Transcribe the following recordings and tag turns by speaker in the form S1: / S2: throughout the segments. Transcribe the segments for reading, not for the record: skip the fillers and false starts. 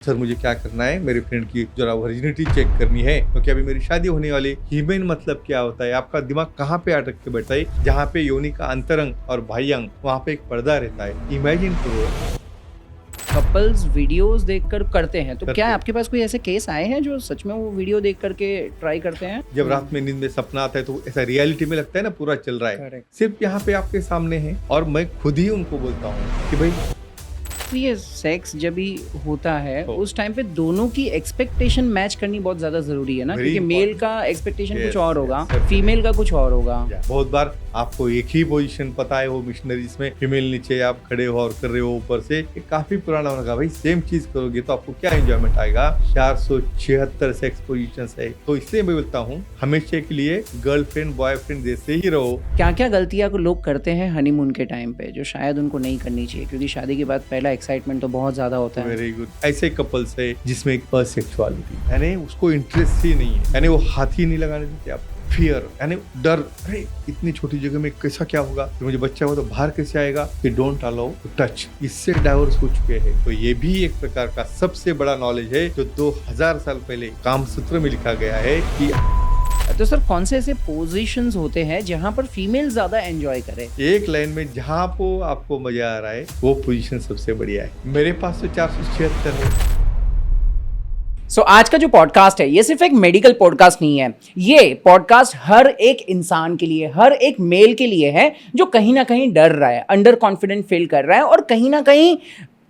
S1: Sir मुझे क्या करना है, मेरे फ्रेंड की जरा वर्जिनिटी चेक करनी है क्योंकि अभी मेरी शादी होने वाली। हीमेन मतलब क्या होता है, आपका दिमाग कहाँ पे अटक के बैठा है, जहाँ पे योनि का अंतरंग और बाह्यंग वहाँ पे एक पर्दा रहता है। इमेजिन करो
S2: कपल्स वीडियोस देखकर करते हैं, तो
S1: करते
S2: क्या
S1: हैं।
S2: आपके पास कोई ऐसे केस आए हैं जो सच में वो वीडियो देख करके ट्राई करते हैं?
S1: जब रात में नींद में सपना आता है तो ऐसा रियलिटी में लगता है ना पूरा चल रहा है,
S2: Correct.
S1: सिर्फ यहाँ पे आपके सामने है और मैं खुद ही उनको बोलता हूँ कि भाई
S2: तो ये सेक्स जब भी होता है
S1: हो।
S2: उस टाइम पे दोनों की एक्सपेक्टेशन मैच करनी बहुत ज्यादा जरूरी है ना,
S1: Very
S2: क्योंकि मेल
S1: important.
S2: का एक्सपेक्टेशन
S1: Yes,
S2: कुछ और
S1: yes,
S2: होगा,
S1: definitely.
S2: फीमेल का कुछ और होगा।
S1: बहुत बार आपको एक ही पोजीशन पता है, वो मिशनरी जिसमें फीमेल नीचे आप खड़े हो और कर रहे हो ऊपर से, ये काफी पुराना होगा। भाई सेम चीज करोगे तो आपको क्या एंजॉयमेंट आएगा। 476 सेक्स पोजीशंस है, तो इसलिए मैं बोलता हूँ हमेशा के लिए गर्लफ्रेंड बॉयफ्रेंड जैसे ही रहो।
S2: क्या क्या गलतियां को लोग करते हैं हनीमून के टाइम पे जो शायद उनको नहीं करनी चाहिए, क्योंकि शादी के बाद पहला एक्साइटमेंट तो बहुत ज्यादा होता है।
S1: Very good. ऐसे कपल्स है जिसमें एक असेक्सुअलिटी यानी उसको इंटरेस्ट ही नहीं है, यानी वो हाथ ही नहीं लगाने देते आप। फियर यानी डर, अरे इतनी छोटी जगह में कैसा क्या होगा, फिर मुझे बच्चा हो तो बाहर कैसे आएगा, कि डोंट अलाउ टू टच, इससे डाइवोर्स हो चुके हैं। तो ये भी एक प्रकार का सबसे बड़ा नॉलेज है जो 2000 साल पहले कामसूत्र में लिखा गया है कि
S2: तो सर कौन से ऐसे पोजीशंस होते हैं जहां पर फीमेल ज्यादा एंजॉय करे?
S1: एक लाइन में जहाँ पे आपको मजा आ रहा है वो पोजीशन सबसे बढ़िया है। मेरे पास तो 476 है।
S2: आज का जो पॉडकास्ट है ये सिर्फ एक मेडिकल पॉडकास्ट नहीं है, ये पॉडकास्ट हर एक इंसान के लिए, हर एक मेल के लिए है जो कहीं ना कहीं डर रहा है, अंडर कॉन्फिडेंट फील कर रहा है और कहीं ना कहीं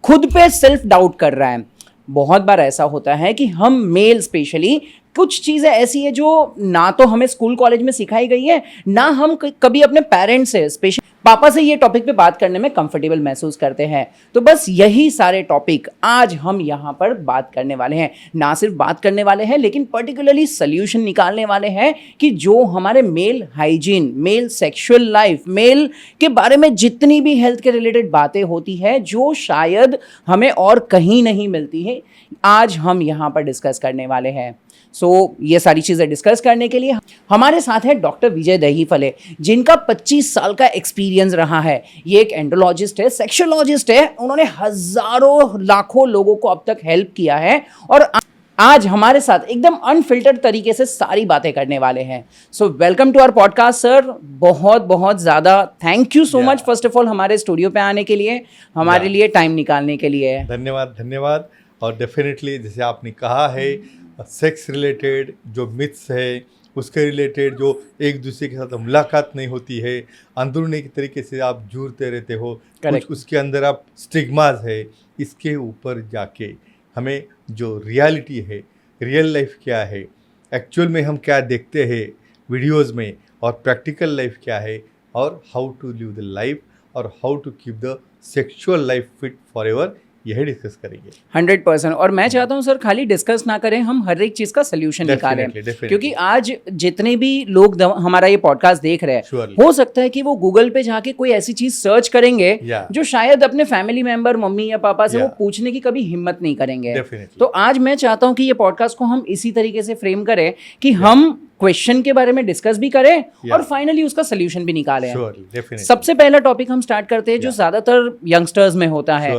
S2: खुद पे सेल्फ डाउट कर रहा है। बहुत बार ऐसा होता है कि हम मेल स्पेशली कुछ चीज़ें ऐसी है जो ना तो हमें स्कूल कॉलेज में सिखाई गई है, ना हम कभी अपने पेरेंट्स से, स्पेशली पापा से ये टॉपिक पे बात करने में कंफर्टेबल महसूस करते हैं। तो बस यही सारे टॉपिक आज हम यहाँ पर बात करने वाले हैं। ना सिर्फ बात करने वाले हैं लेकिन पर्टिकुलरली सल्यूशन निकालने वाले हैं कि जो हमारे male hygiene, male sexual life, male के बारे में जितनी भी हेल्थ के रिलेटेड बातें होती है जो शायद हमें और कहीं नहीं मिलती है, आज हम यहाँ पर डिस्कस करने वाले हैं। ये सारी चीज़ें डिस्कस करने के लिए हमारे साथ है डॉक्टर विजय दहीफले, जिनका 25 साल का एक्सपीरियंस रहा है। ये एक एंडोलॉजिस्ट है, सेक्सोलॉजिस्ट है, उन्होंने हजारों लाखों लोगों को अब तक हेल्प किया है और आज हमारे साथ एकदम अनफिल्टर्ड तरीके से सारी बातें करने वाले हैं। Welcome to our podcast sir. बहुत बहुत ज़्यादा thank you so much first of all हमारे स्टूडियो पे आने के लिए, हमारे लिए टाइम निकालने के लिए।
S1: धन्यवाद धन्यवाद। और डेफिनेटली जैसे आपने कहा है, सेक्स रिलेटेड जो मिथ्स है, उसके रिलेटेड जो एक दूसरे के साथ मुलाकात नहीं होती है, अंदरूनी के तरीके से आप जूझते रहते हो, कुछ उसके अंदर आप स्टिग्मास है, इसके ऊपर जाके हमें जो रियलिटी है, रियल लाइफ क्या है, एक्चुअल में हम क्या देखते हैं वीडियोस में, और प्रैक्टिकल लाइफ क्या है, और how to live the life और how to keep the sexual life fit forever, यही डिस्कस करेंगे
S2: 100%। और मैं चाहता हूं सर खाली डिस्कस ना करें, हम हर एक चीज का सोल्यूशन निकालें, क्योंकि आज जितने भी लोग हमारा ये पॉडकास्ट देख रहे हैं, हो सकता है कि वो गूगल पे जाके कोई ऐसी चीज सर्च करेंगे जो शायद अपने फैमिली मेंबर, मम्मी या पापा से वो पूछने की कभी हिम्मत नहीं करेंगे। तो आज मैं चाहता हूं कि ये पॉडकास्ट को हम इसी तरीके से फ्रेम करें कि हम क्वेश्चन के बारे में डिस्कस भी करें और फाइनली उसका सोल्यूशन भी निकालें। सबसे पहला टॉपिक हम स्टार्ट करते हैं जो ज्यादातर यंगस्टर्स में होता है,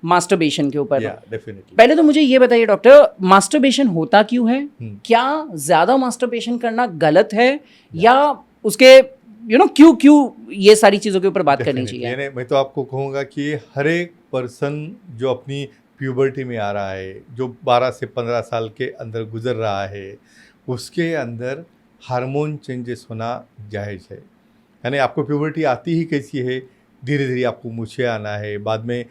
S2: मास्टरबेशन के ऊपर। पहले तो मुझे ये बताइए डॉक्टर, मास्टरबेशन होता क्यों है? क्या ज्यादा मास्टरबेशन करना गलत है या उसके क्यों ये सारी चीजों के ऊपर बात करनी चाहिए?
S1: मैं तो आपको कहूँगा कि हर एक पर्सन जो अपनी प्यूबर्टी में आ रहा है, जो 12 से 15 साल के अंदर गुजर रहा है, उसके अंदर हार्मोन चेंजेस होना जायज़ है। यानी आपको प्यूबर्टी आती ही कैसी है, धीरे धीरे आपको मूछें आना है, बाद में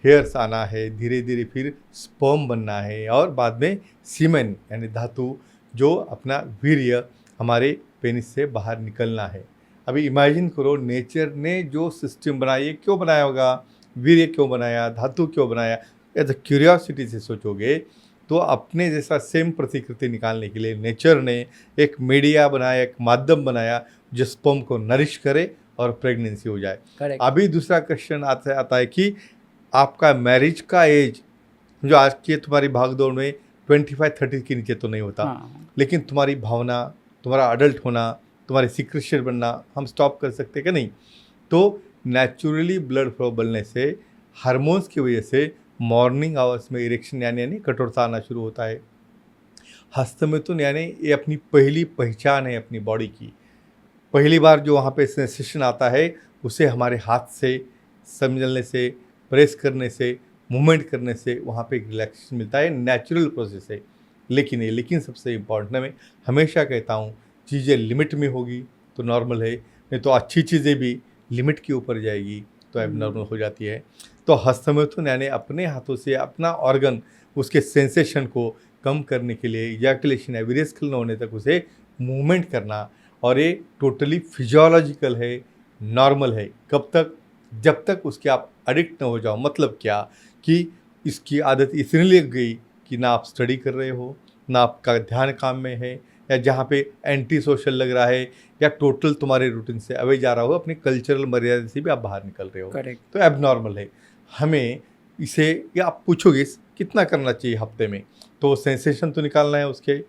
S1: हेयर्स आना है, धीरे धीरे फिर स्पर्म बनना है, और बाद में सीमेन यानी धातु, जो अपना वीर्य हमारे पेनिस से बाहर निकलना है। अभी इमेजिन करो, नेचर ने जो सिस्टम बनाया, ये क्यों बनाया होगा, वीर्य क्यों बनाया, धातु क्यों बनाया, एज अ क्यूरियोसिटी से सोचोगे तो अपने जैसा सेम प्रतिकृति निकालने के लिए नेचर ने एक मीडिया बनाया, एक माध्यम बनाया जो स्पर्म को नरिश करे और प्रेगनेंसी हो जाए। अभी दूसरा क्वेश्चन आता है कि आपका मैरिज का एज जो आज की तुम्हारी भागदौड़ में 25-30 के नीचे तो नहीं होता, लेकिन तुम्हारी भावना, तुम्हारा अडल्ट होना, तुम्हारे सिक्रेशन बनना हम स्टॉप कर सकते कि नहीं? तो नेचुरली ब्लड फ्लो बढ़ने से, हार्मोन्स की वजह से मॉर्निंग आवर्स में इरेक्शन यानी कठोरता आना शुरू होता है। हस्तमिथुन यानी ये अपनी पहली पहचान है अपनी बॉडी की। पहली बार जो वहाँ पे सेंसेशन आता है उसे हमारे हाथ से समझने से, प्रेस करने से, मूवमेंट करने से वहाँ पे एक रिलैक्सेशन मिलता है, नेचुरल प्रोसेस है। लेकिन सबसे इम्पॉर्टेंट है, मैं हमेशा कहता हूँ चीज़ें लिमिट में होगी तो नॉर्मल है, नहीं तो अच्छी चीज़ें भी लिमिट के ऊपर जाएगी तो एबनॉर्मल हो जाती है। तो हस्तमिथुन यानी अपने हाथों से अपना ऑर्गन उसके सेंसेशन को कम करने के लिए इजैकुलेशन या वीर्यस्खलन होने तक उसे मूवमेंट करना, और ये टोटली फिजियोलॉजिकल है, नॉर्मल है। कब तक? जब तक उसके आप एडिक्ट ना हो जाओ। मतलब क्या कि इसकी आदत इतनी लग गई कि ना आप स्टडी कर रहे हो, ना आपका ध्यान काम में है, या जहाँ पे एंटी सोशल लग रहा है, या टोटल तुम्हारे रूटीन से अवे जा रहा हो, अपनी कल्चरल मर्यादा से भी आप बाहर निकल रहे हो।
S2: करेक्ट।
S1: तो एबनॉर्मल है। हमें इसे, या आप पूछोगे कितना करना चाहिए हफ्ते में, तो सेंसेशन तो निकालना है उसके,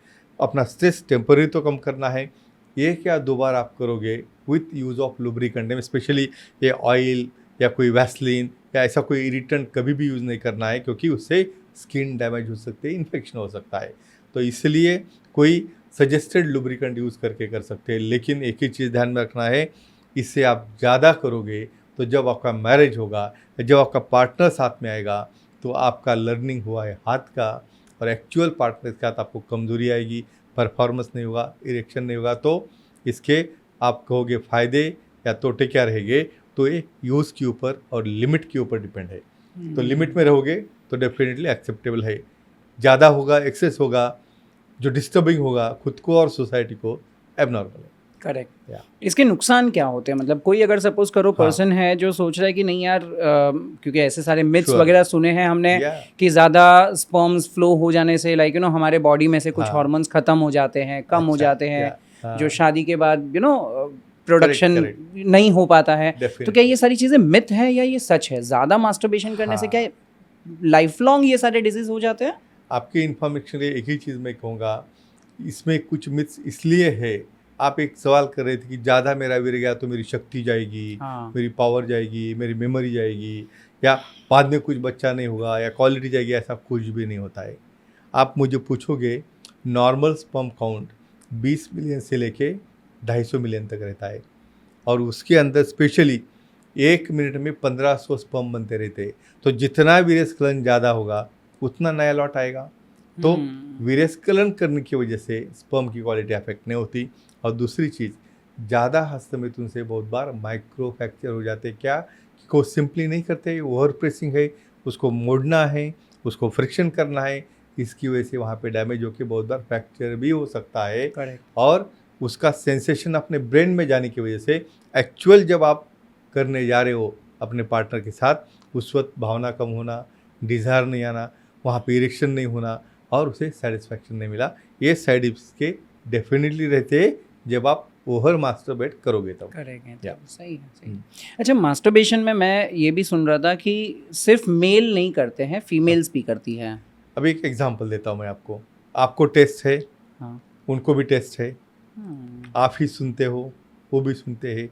S1: अपना स्ट्रेस टेम्पररी तो कम करना है। ये क्या 2 बार आप करोगे विथ यूज़ ऑफ लुब्रिकेंट में, स्पेशली ये ऑयल या कोई वैसलीन या ऐसा कोई इरिटेंट कभी भी यूज़ नहीं करना है, क्योंकि उससे स्किन डैमेज हो सकती है, इन्फेक्शन हो सकता है। तो इसलिए कोई सजेस्टेड लुब्रिकेंट यूज़ करके कर सकते हैं। लेकिन एक ही चीज़ ध्यान में रखना है, इससे आप ज़्यादा करोगे तो जब आपका मैरिज होगा, जब आपका पार्टनर साथ में आएगा, तो आपका लर्निंग हुआ है हाथ का, और एक्चुअल पार्टनर के साथ आपको कमज़ोरी आएगी, परफॉर्मेंस नहीं होगा, इरेक्शन नहीं होगा। तो इसके आप कहोगे फ़ायदे या तोटे क्या रहेंगे, तो ये यूज़ के ऊपर और लिमिट के ऊपर डिपेंड है। तो लिमिट में रहोगे तो डेफिनेटली एक्सेप्टेबल है। ज़्यादा होगा, एक्सेस होगा, जो डिस्टर्बिंग होगा खुद को और सोसाइटी को, एबनॉर्मल है।
S2: करेक्ट।
S1: या
S2: इसके नुकसान क्या होते हैं? मतलब कोई अगर सपोज करो
S1: हाँ।
S2: पर्सन है जो सोच रहा है कि नहीं यार, क्योंकि ऐसे सारे मिथ्स
S1: Sure.
S2: वगैरह सुने हैं हमने
S1: Yeah.
S2: कि ज़्यादा स्पर्म्स फ्लो हो जाने से हमारे बॉडी में से कुछ
S1: हाँ।
S2: हार्मोन्स खत्म हो जाते हैं, कम हो
S1: अच्छा,
S2: जाते हैं,
S1: हाँ।
S2: जो शादी के बाद प्रोडक्शन
S1: correct.
S2: नहीं हो पाता है। तो
S1: Definitely.
S2: क्या ये सारी चीज़ें मिथ है या ये सच है? ज़्यादा मास्टरबेशन करने से
S1: हाँ।
S2: क्या लाइफ लॉन्ग ये सारे डिजीज हो जाते हैं?
S1: आपकी इन्फॉर्मेशन के लिए एक ही चीज़ मैं कहूँगा, इसमें कुछ मिथ्स इसलिए है। आप एक सवाल कर रहे थे कि ज़्यादा मेरा वीर्य गया तो मेरी शक्ति जाएगी,
S2: हाँ।
S1: मेरी पावर जाएगी, मेरी मेमोरी जाएगी, या बाद में कुछ बच्चा नहीं होगा, या क्वालिटी जाएगी। ऐसा कुछ भी नहीं होता है। आप मुझे पूछोगे, नॉर्मल स्पर्म काउंट 20 मिलियन से लेके 250 मिलियन तक रहता है, और उसके अंदर स्पेशली 1 मिनट में 1500 स्पर्म बनते रहते हैं। तो जितना वीर्यस्खलन ज़्यादा होगा उतना नया लॉट आएगा। तो वीर्यस्खलन करने की वजह से स्पर्म की क्वालिटी अफेक्ट नहीं होती। और दूसरी चीज़, ज़्यादा हस्तमिथुन से बहुत बार माइक्रो फ्रैक्चर हो जाते हैं। क्या को सिंपली नहीं करते, ओवर प्रेसिंग है, उसको मोड़ना है, उसको फ्रिक्शन करना है, इसकी वजह से वहाँ पे डैमेज होकर बहुत बार फ्रैक्चर भी हो सकता है।
S2: करेक्ट।
S1: और उसका सेंसेशन अपने ब्रेन में जाने की वजह से एक्चुअल जब आप करने जा रहे हो अपने पार्टनर के साथ, उस वक्त भावना कम होना, डिज़ायर नहीं आना, वहाँ पे इरेक्शन नहीं होना, और उसे सेटिस्फैक्शन नहीं मिला। ये साइड इफेक्ट्स के डेफिनेटली रहते हैं जब आप ओवर मास्टरबेट करोगे तब।
S2: करेक्ट।
S1: या।
S2: सही है, सही है। अच्छा, मास्टरबेशन में मैं ये भी सुन रहा था कि सिर्फ मेल नहीं करते हैं, फीमेल्स भी करती हैं।
S1: अब एक एग्जांपल देता हूँ मैं आपको। आपको टेस्ट है,
S2: हाँ।
S1: उनको भी टेस्ट है, आप ही सुनते हो, वो भी सुनते हैं।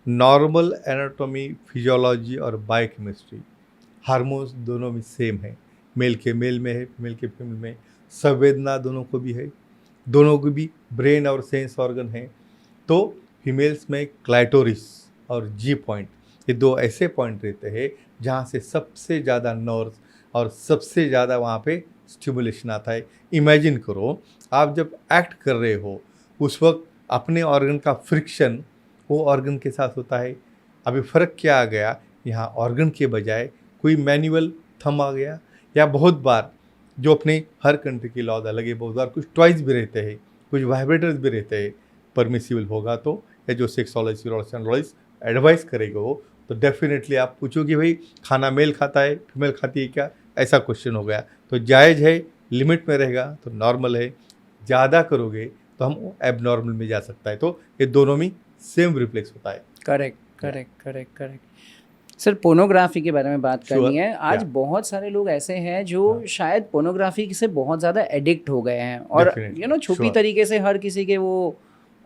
S1: नॉर्मल एनाटॉमी, फिजियोलॉजी और बायोकेमिस्ट्री, हार्मोन्स दोनों में सेम है। मेल के मेल में है, फीमेल के फीमेल में। संवेदना दोनों को भी है, दोनों को भी ब्रेन और सेंस ऑर्गन है। तो फीमेल्स में क्लाइटोरिस और जी पॉइंट, ये 2 ऐसे पॉइंट रहते हैं जहाँ से सबसे ज़्यादा नर्व्स और सबसे ज़्यादा वहाँ पे स्टिमुलेशन आता है। इमेजिन करो, आप जब एक्ट कर रहे हो उस वक्त अपने ऑर्गन का फ्रिक्शन वो ऑर्गन के साथ होता है। अभी फ़र्क क्या आ गया, यहाँ ऑर्गन के बजाय कोई मैनुअल थंब आ गया, या बहुत बार जो अपने हर कंट्री की लॉज अलग है, बहुत बार कुछ टॉयज भी रहते हैं, कुछ वाइब्रेटर्स भी रहते हैं। परमिसिबल होगा तो, या जो सेक्सोलॉजिस्ट एडवाइस करेगा वो, तो डेफिनेटली आप पूछोगे भाई खाना मेल खाता है, फीमेल खाती है क्या, ऐसा क्वेश्चन हो गया। तो जायज़ है, लिमिट में रहेगा तो नॉर्मल है, ज़्यादा करोगे तो हम एबनॉर्मल में जा सकता है। तो ये दोनों में सेम रिफ्लेक्स होता है।
S2: करेक्ट। सर, पोर्नोग्राफी के बारे में बात करनी है। आज
S1: Yeah.
S2: बहुत सारे लोग ऐसे हैं जो शायद पोर्नोग्राफी से बहुत ज़्यादा एडिक्ट हो गए हैं, और
S1: Definitely.
S2: छुपी
S1: Sure.
S2: तरीके से हर किसी के वो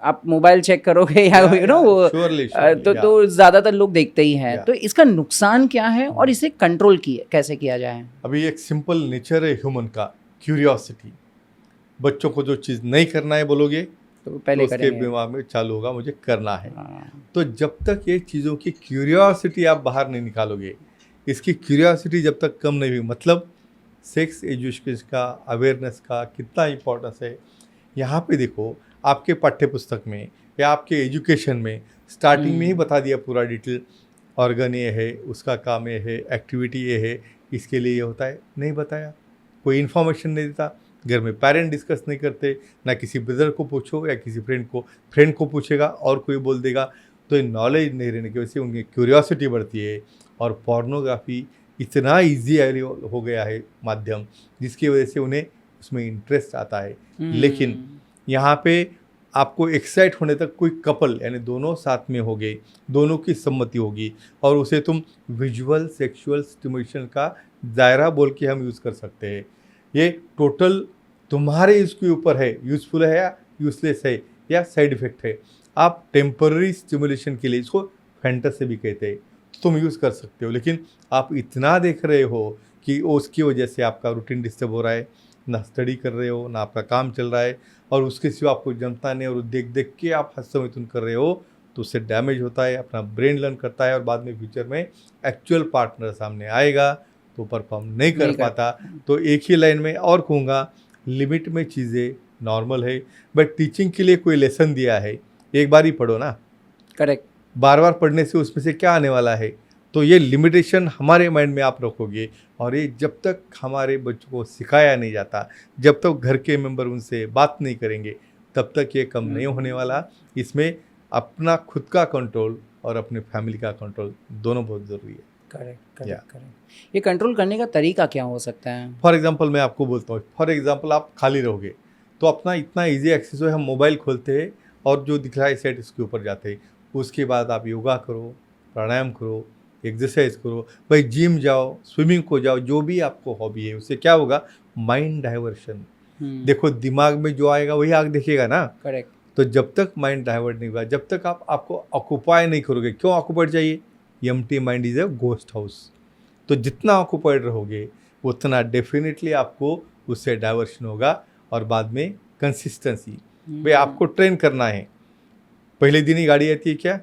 S2: आप मोबाइल चेक करोगे या
S1: Yeah,
S2: you know
S1: yeah, surely, surely,
S2: तो ज़्यादातर लोग देखते ही हैं।
S1: Yeah.
S2: तो इसका नुकसान क्या है और इसे कंट्रोल कैसे किया जाए?
S1: अभी एक सिंपल नेचर है ह्यूमन का, क्यूरियोसिटी। बच्चों को जो चीज़ नहीं करना है बोलोगे
S2: तो
S1: तो
S2: पहले
S1: उसके
S2: करेंगे।
S1: दिमाग में चालू होगा मुझे करना है।
S2: हाँ,
S1: तो जब तक ये चीज़ों की क्यूरियोसिटी आप बाहर नहीं निकालोगे, इसकी क्यूरियोसिटी जब तक कम नहीं हुई, मतलब सेक्स एजुकेशन का, अवेयरनेस का कितना इम्पोर्टेंस है। यहाँ पे देखो, आपके पाठ्य पुस्तक में या आपके एजुकेशन में स्टार्टिंग में ही बता दिया पूरा डिटेल, ऑर्गन ये है, उसका काम ये है, एक्टिविटी ये है, इसके लिए ये होता है, नहीं बताया। कोई इन्फॉर्मेशन नहीं देता, घर में पेरेंट डिस्कस नहीं करते, ना किसी ब्रदर को पूछो या किसी फ्रेंड को पूछेगा और कोई बोल देगा। तो ये नॉलेज नहीं रहने की वजह से उनकी क्यूरियोसिटी बढ़ती है और पोर्नोग्राफी इतना ईजी हो गया है माध्यम, जिसकी वजह से उन्हें उसमें इंटरेस्ट आता है। लेकिन यहाँ पे आपको एक्साइट होने तक कोई कपल यानी दोनों साथ में हो गए, दोनों की सम्मति होगी और उसे तुम विजुअल सेक्सुअल स्टिमुलेशन का दायरा बोल के हम यूज़ कर सकते हैं। ये टोटल तुम्हारे इसके ऊपर है, यूज़फुल है या यूज़लेस है या साइड इफ़ेक्ट है। आप टेम्पररी स्टिमुलेशन के लिए, इसको फैंटेसी भी कहते हैं, तुम यूज़ कर सकते हो। लेकिन आप इतना देख रहे हो कि उसकी वजह से आपका रूटीन डिस्टर्ब हो रहा है, ना स्टडी कर रहे हो, ना आपका काम चल रहा है और उसके सिवा आपको जमता नहीं, और देख देख के आप हस्तमिथुन कर रहे हो, तो उससे डैमेज होता है, अपना ब्रेन लर्न करता है और बाद में फ्यूचर में एक्चुअल पार्टनर सामने आएगा तो परफॉर्म नहीं कर पाता। तो एक ही लाइन में और कहूँगा, लिमिट में चीज़ें नॉर्मल है, बट टीचिंग के लिए कोई लेसन दिया है, एक बार ही पढ़ो ना,
S2: करेक्ट।
S1: बार बार पढ़ने से उसमें से क्या आने वाला है। तो ये लिमिटेशन हमारे माइंड में आप रखोगे, और ये जब तक हमारे बच्चों को सिखाया नहीं जाता, जब तक घर के मेंबर उनसे बात नहीं करेंगे, तब तक ये कम नहीं होने वाला। इसमें अपना खुद का कंट्रोल और अपने फैमिली का कंट्रोल दोनों बहुत ज़रूरी है।
S2: Correct
S1: Yeah.
S2: करेक्ट। ये कंट्रोल करने का तरीका क्या हो सकता है?
S1: फॉर एग्जांपल मैं आपको बोलता हूँ, फॉर एग्जांपल आप खाली रहोगे तो अपना इतना इजी एक्सेस है, हम मोबाइल खोलते हैं और जो दिख रहा है सेट इसके ऊपर जाते हैं। उसके बाद आप योगा करो, प्राणायाम करो, एक्सरसाइज करो, भाई जिम जाओ, स्विमिंग को जाओ, जो भी आपको हॉबी है, उससे क्या होगा, माइंड डाइवर्शन। देखो दिमाग में जो आएगा वही आग देखेगा ना।
S2: करेक्ट।
S1: तो जब तक माइंड डाइवर्ट नहीं हुआ, जब तक आप आपको ऑक्यूपाई नहीं करोगे, क्यों ऑक्यूपाइड चाहिए, empty mind is a ghost house. तो जितना ऑक्यूपाइड रहोगे उतना डेफिनेटली आपको उससे डाइवर्शन होगा और बाद में कंसिस्टेंसी। भाई आपको ट्रेन करना है, पहले दिन ही गाड़ी आती है क्या,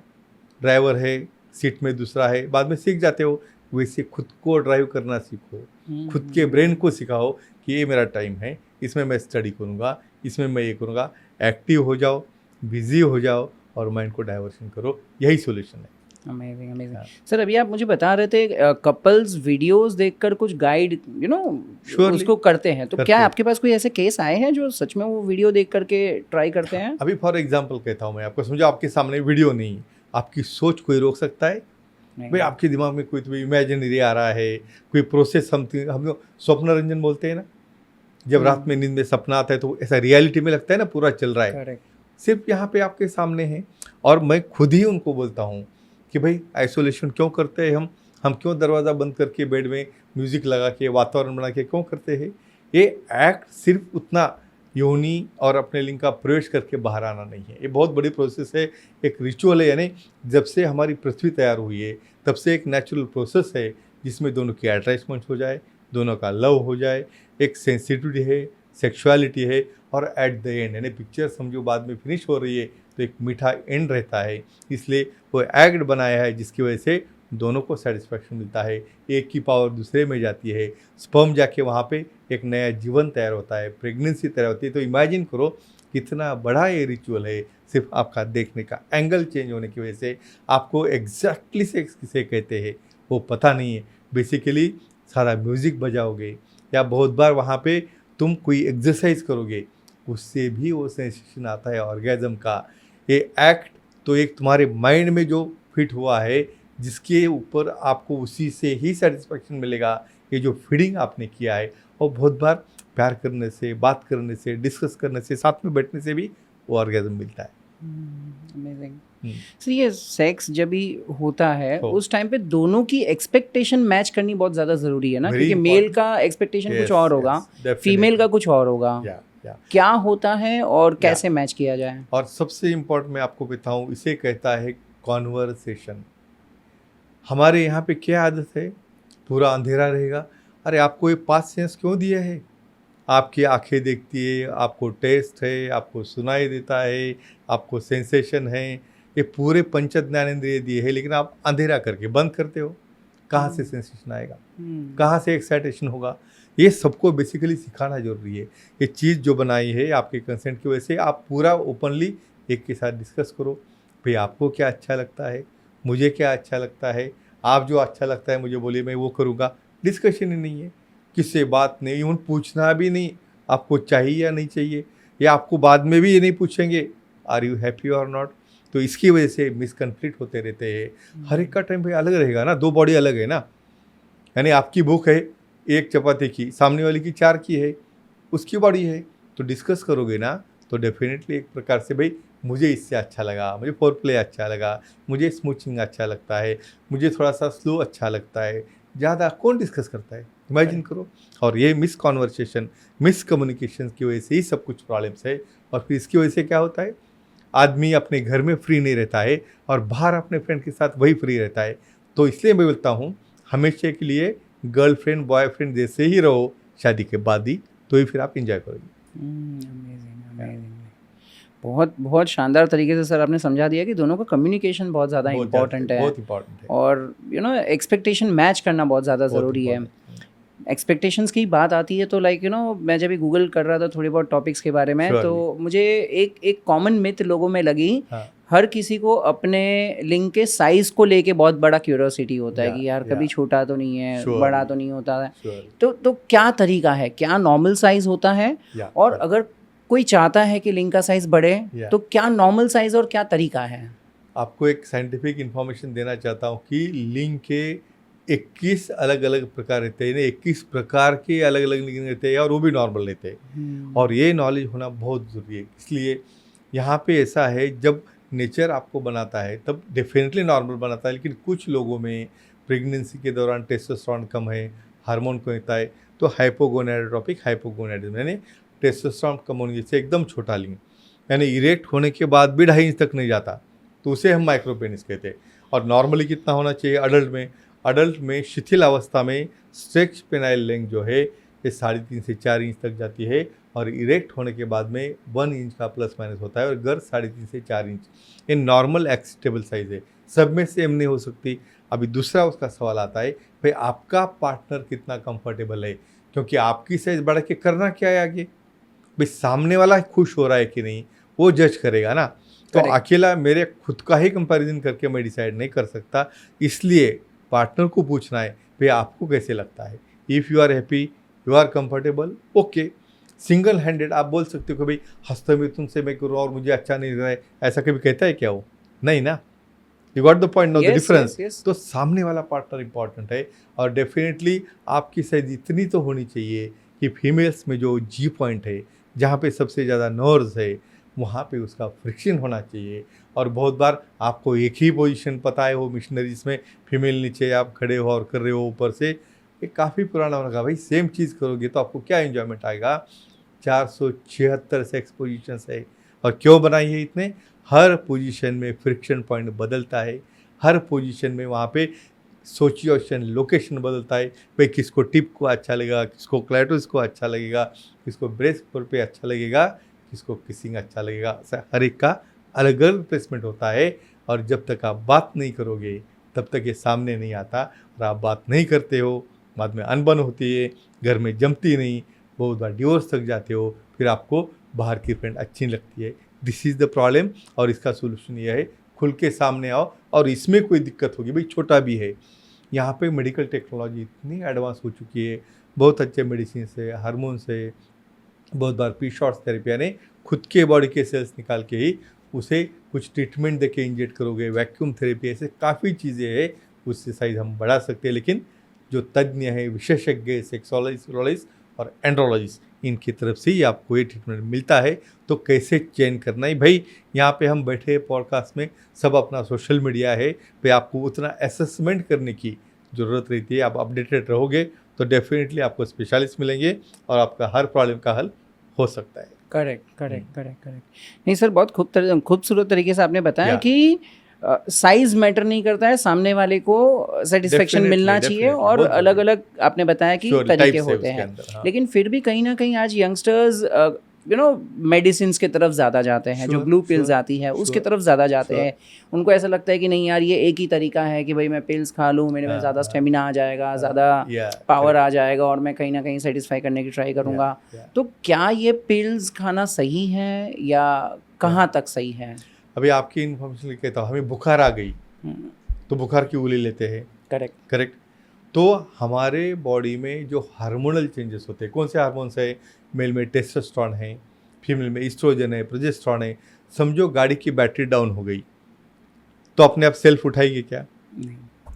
S1: ड्राइवर है, सीट में दूसरा है, बाद में सीख जाते हो। वैसे खुद को ड्राइव करना सीखो, खुद के ब्रेन को सिखाओ कि ये मेरा टाइम है, इसमें मैं स्टडी करूँगा, इसमें मैं ये करूँगा। एक्टिव हो जाओ, बिजी हो जाओ और माइंड को डाइवर्शन करो, यही सोल्यूशन है।
S2: Amazing amazing. सर अभी आप मुझे बता रहे थे कपल्स वीडियोस देखकर कुछ गाइड
S1: Surely.
S2: उसको करते हैं, तो
S1: करते
S2: क्या
S1: हैं।
S2: आपके पास कोई ऐसे केस आए हैं जो सच में वो वीडियो देख करके ट्राई करते हैं?
S1: अभी फॉर एग्जांपल कहता हूँ मैं आपको, समझो आपके सामने वीडियो नहीं है, आपकी सोच कोई रोक सकता है? भाई आपके दिमाग में कोई तो इमेजिनरी आ रहा है, कोई प्रोसेस, समथिंग, हम लोग स्वप्न रंजन बोलते हैं ना, जब रात में नींद में सपना आता है तो ऐसा रियलिटी में लगता है ना पूरा चल रहा है।
S2: करेक्ट।
S1: सिर्फ यहाँ पे आपके सामने है, और मैं खुद ही उनको बोलता हूँ कि भाई आइसोलेशन क्यों करते हैं हम क्यों दरवाज़ा बंद करके बेड में म्यूज़िक लगा के वातावरण बना के क्यों करते हैं? ये एक्ट सिर्फ उतना योनि और अपने लिंग का प्रवेश करके बाहर आना नहीं है, ये बहुत बड़ी प्रोसेस है, एक रिचुअल है। यानी जब से हमारी पृथ्वी तैयार हुई है तब से एक नेचुरल प्रोसेस है जिसमें दोनों की अटैचमेंट हो जाए, दोनों का लव हो जाए, एक सेंसिटिविटी है, सेक्सुअलिटी है, और एट द एंड यानी पिक्चर समझो बाद में फिनिश हो रही है तो एक मीठा एंड रहता है। इसलिए वो एक्ट बनाया है जिसकी वजह से दोनों को सेटिस्फैक्शन मिलता है, एक की पावर दूसरे में जाती है, स्पर्म जाके वहाँ पे एक नया जीवन तैयार होता है, प्रेगनेंसी तैयार होती है। तो इमेजिन करो कितना बड़ा ये रिचुअल है, सिर्फ आपका देखने का एंगल चेंज होने की वजह से। आपको एग्जैक्टली सेक्स किसे कहते हैं वो पता नहीं है। बेसिकली सारा म्यूज़िक बजाओगे या बहुत बार वहाँ पे तुम कोई एक्सरसाइज करोगे, उससे भी वो सेंसेशन आता है ऑर्गेज़म का। ये एक्ट तो एक तुम्हारे माइंड में जो फिट हुआ है, जिसके ऊपर आपको उसी से ही सेटिस्फैक्शन मिलेगा। ये जो फीडिंग आपने किया है, और बहुत बार प्यार करने से, बात करने से, डिस्कस करने से, साथ में बैठने से भी वो ऑर्गेज़म मिलता है।
S2: अमेजिंग। सर ये सेक्स जब भी होता है
S1: हो।
S2: उस टाइम पे दोनों की एक्सपेक्टेशन मैच करनी बहुत ज़्यादा ज़रूरी है ना,
S1: Very
S2: क्योंकि मेल
S1: important.
S2: का एक्सपेक्टेशन कुछ
S1: Yes,
S2: और होगा,
S1: yes, definitely.
S2: फीमेल का कुछ और होगा।
S1: Yeah. या
S2: क्या होता है और कैसे मैच किया जाए?
S1: और सबसे इम्पोर्टेंट मैं आपको बताऊं, इसे कहता है कॉन्वर्सेशन। हमारे यहाँ पे क्या आदत है, पूरा अंधेरा रहेगा। अरे आपको ये 5 सेंस क्यों दिया है? आपकी आंखें देखती है, आपको टेस्ट है, आपको सुनाई देता है, आपको सेंसेशन है, ये पूरे पंच ज्ञानेंद्रिय दिए हैं, लेकिन आप अंधेरा करके बंद करते हो। कहाँ से सेंसेशन आएगा, कहाँ से एक्साइटेशन होगा? ये सबको बेसिकली सिखाना जरूरी है। ये चीज़ जो बनाई है आपके कंसेंट की वजह से, आप पूरा ओपनली एक के साथ डिस्कस करो, भाई आपको क्या अच्छा लगता है, मुझे क्या अच्छा लगता है, आप जो अच्छा लगता है मुझे बोलिए, मैं वो करूँगा। डिस्कशन ही नहीं है, किससे बात नहीं, उन पूछना भी नहीं आपको चाहिए या नहीं चाहिए, या आपको बाद में भी ये नहीं पूछेंगे आर यू हैप्पी और नॉट। तो इसकी वजह से मिसकन्फ्लिक्ट होते रहते हैं। हर एक का टाइम भाई अलग रहेगा ना, 2 बॉडी अलग है ना। यानी आपकी भूख है 1 चपाती की, सामने वाले की 4 की है, उसकी बॉडी है, तो डिस्कस करोगे ना तो डेफिनेटली एक प्रकार से भाई मुझे इससे अच्छा लगा, मुझे फोर प्ले अच्छा लगा, मुझे स्मूचिंग अच्छा लगता है, मुझे थोड़ा सा स्लो अच्छा लगता है। ज़्यादा कौन डिस्कस करता है, इमेजिन करो। और ये मिस कॉन्वर्सेशन, मिस कम्युनिकेशन की वजह से ही सब कुछ प्रॉब्लम्स है। और फिर इसकी वजह से क्या होता है, आदमी अपने घर में फ्री नहीं रहता है और बाहर अपने फ्रेंड के साथ वही फ्री रहता है। तो इसलिए मैं बोलता हूँ हमेशा के लिए गर्लफ्रेंड बॉयफ्रेंड जैसे ही रहो शादी के बाद ही, तो ही फिर आप इंजॉय करोगे।
S2: Amazing amazing. बहुत बहुत शानदार तरीके से सर आपने समझा दिया कि दोनों का कम्युनिकेशन बहुत ज़्यादा इंपॉर्टेंट है,
S1: बहुत इंपॉर्टेंट है,
S2: और एक्सपेक्टेशन मैच करना बहुत ज़्यादा ज़रूरी है। एक्सपेक्टेशंस की बात आती है तो मैं जब भी गूगल कर रहा था थोड़ी बहुत टॉपिक्स के बारे में, तो मुझे एक कॉमन मिथ लोगों में लगी। हर किसी को अपने लिंग के साइज को लेके बहुत बड़ा क्यूरियोसिटी होता है कि यार कभी छोटा तो नहीं है, बड़ा तो नहीं होता है। तो क्या तरीका है, क्या नॉर्मल साइज होता है, और अगर कोई चाहता है कि लिंग का साइज बढ़े तो क्या नॉर्मल साइज और क्या तरीका है?
S1: आपको एक साइंटिफिक इंफॉर्मेशन देना चाहता हूँ कि लिंग के 21 अलग अलग प्रकार रहते हैं, 21 प्रकार के अलग अलग लिंग रहते हैं, और वो भी नॉर्मल रहते हैं। और ये नॉलेज होना बहुत ज़रूरी है। इसलिए यहाँ पे ऐसा है, जब नेचर आपको बनाता है तब डेफिनेटली नॉर्मल बनाता है, लेकिन कुछ लोगों में प्रेगनेंसी के दौरान टेस्टोस्टेरोन कम है, हार्मोन कम होता है, तो हाइपोगोनाडोट्रोपिक हाइपोगोनाडिज्म, यानी टेस्टोस्टेरोन कम होने से एकदम छोटा लिंग, यानी इरेक्ट होने के बाद भी 2.5 इंच तक नहीं जाता, तो उसे हम माइक्रोपेनिस कहते हैं। और नॉर्मली कितना होना चाहिए अडल्ट में शिथिल अवस्था में स्ट्रेच पेनाइल लेंथ जो है ये 3.5 से 4 इंच तक जाती है, और इरेक्ट होने के बाद में 1 इंच का प्लस माइनस होता है, और गर्थ 3.5 से 4 इंच ये नॉर्मल एक्सेप्टेबल साइज़ है। सब में सेम नहीं हो सकती। अभी दूसरा उसका सवाल आता है, भाई आपका पार्टनर कितना कंफर्टेबल है, क्योंकि आपकी साइज़ बढ़ के करना क्या है आगे, भाई सामने वाला खुश हो रहा है कि नहीं वो जज करेगा ना। तो अकेला मेरे खुद का ही कंपैरिजन करके मैं डिसाइड नहीं कर सकता, इसलिए पार्टनर को पूछना है भाई आपको कैसे लगता है। If you are happy, you are comfortable, okay. Single handed आप बोल सकते हो कि भाई हस्तमिथुन से मैं करूँ और मुझे अच्छा नहीं लग रहा है, ऐसा कभी कहता है क्या वो? नहीं ना। You got the point, know the difference. तो सामने वाला पार्टनर इंपॉर्टेंट है, और डेफिनेटली आपकी साइज इतनी तो होनी चाहिए कि फीमेल्स में जो जी पॉइंट है, जहाँ पे सबसे ज़्यादा नर्व्स है, वहाँ पे उसका फ्रिक्शन होना चाहिए। और बहुत बार आपको एक ही पोजीशन पता है, वो मिशनरीज में फीमेल नीचे आप खड़े हो और कर रहे हो ऊपर से, ये काफ़ी पुराना होगा। भाई सेम चीज़ करोगे तो आपको क्या एंजॉयमेंट आएगा? 476 सेक्स पोजीशंस है, और क्यों बनाई है इतने? हर पोजीशन में फ्रिक्शन पॉइंट बदलता है, हर पोजीशन में वहाँ पे सिचुएशन लोकेशन बदलता है। भाई किसको टिप को अच्छा लगेगा, किसको क्लैटोस को अच्छा लगेगा, किसको ब्रेस्ट पे अच्छा लगेगा, किसको किसिंग अच्छा लगेगा। ऐसा हर एक का अलग अलग प्लेसमेंट होता है, और जब तक आप बात नहीं करोगे तब तक ये सामने नहीं आता। और आप बात नहीं करते हो, बाद में अनबन होती है, घर में जमती नहीं, बहुत बार डिवोर्स तक जाते हो, फिर आपको बाहर की फ्रेंड अच्छी नहीं लगती है। This is the problem. और इसका सोल्यूशन ये है, खुल के सामने आओ। और इसमें कोई दिक्कत होगी, भाई छोटा भी है, यहाँ पे मेडिकल टेक्नोलॉजी इतनी एडवांस हो चुकी है, बहुत अच्छे मेडिसिन है, हार्मोन है, बहुत बार पी शॉर्ट्स थेरेपी, यानी खुद के बॉडी के सेल्स निकाल के ही उसे कुछ ट्रीटमेंट देके इंजेक्ट करोगे, वैक्यूम थेरेपी, ऐसे काफ़ी चीज़ें हैं, उससे साइज हम बढ़ा सकते हैं। लेकिन जो तज्ञ है, विशेषज्ञ, सेक्सोलॉजिस्ट और एंड्रोलॉजिस्ट, इनकी तरफ से ही आपको ये ट्रीटमेंट मिलता है। तो कैसे चेंज करना है भाई, यहाँ पे हम बैठे पॉडकास्ट में, सब अपना सोशल मीडिया है, पे आपको उतना असेसमेंट करने की ज़रूरत रहती है। आप अपडेटेड रहोगे तो डेफिनेटली आपको स्पेशलिस्ट मिलेंगे और आपका हर प्रॉब्लम का हल हो सकता है।
S2: करेक्ट। नहीं सर, बहुत खूबसूरत तरीके से आपने बताया
S1: Yeah.
S2: कि साइज मैटर नहीं करता है, सामने वाले को सेटिस्फेक्शन
S1: Definitely,
S2: मिलना चाहिए,
S1: definitely,
S2: और
S1: बहुत
S2: अलग
S1: जरूरी।
S2: अलग आपने बताया कि
S1: Surely,
S2: तरीके
S1: types है
S2: होते
S1: उसके
S2: हैं।
S1: अंदर, हाँ।
S2: लेकिन फिर भी कहीं ना कहीं आज यंगस्टर्स मेडिसिन के तरफ ज़्यादा जाते हैं, जो
S1: Sure,
S2: ब्लू पिल्स
S1: sure,
S2: आती है उसके
S1: sure,
S2: तरफ ज़्यादा जाते
S1: sure.
S2: हैं। उनको ऐसा लगता है कि नहीं यार, ये एक ही तरीका है कि भाई मैं पिल्स खा लूँ, मेरे में
S1: हाँ,
S2: ज़्यादा
S1: हाँ,
S2: स्टेमिना आ जाएगा, ज़्यादा
S1: yeah,
S2: पावर
S1: correct.
S2: आ जाएगा, और मैं कहीं ना कहीं सेटिस्फाई करने की ट्राई करूँगा।
S1: Yeah.
S2: तो क्या ये पिल्स खाना सही है या कहाँ तक सही है?
S1: अभी आपकी इन्फॉर्मेशन कहता हूँ, हमें बुखार आ गई तो बुखार की गोली लेते हैं, करेक्ट। तो हमारे बॉडी में जो हार्मोनल चेंजेस होते हैं, कौन से हार्मोन्स है, मेल में टेस्टोस्टेरोन है, फीमेल में ईस्ट्रोजन है, प्रोजेस्टेरोन है। समझो गाड़ी की बैटरी डाउन हो गई तो अपने आप सेल्फ उठाएगी क्या?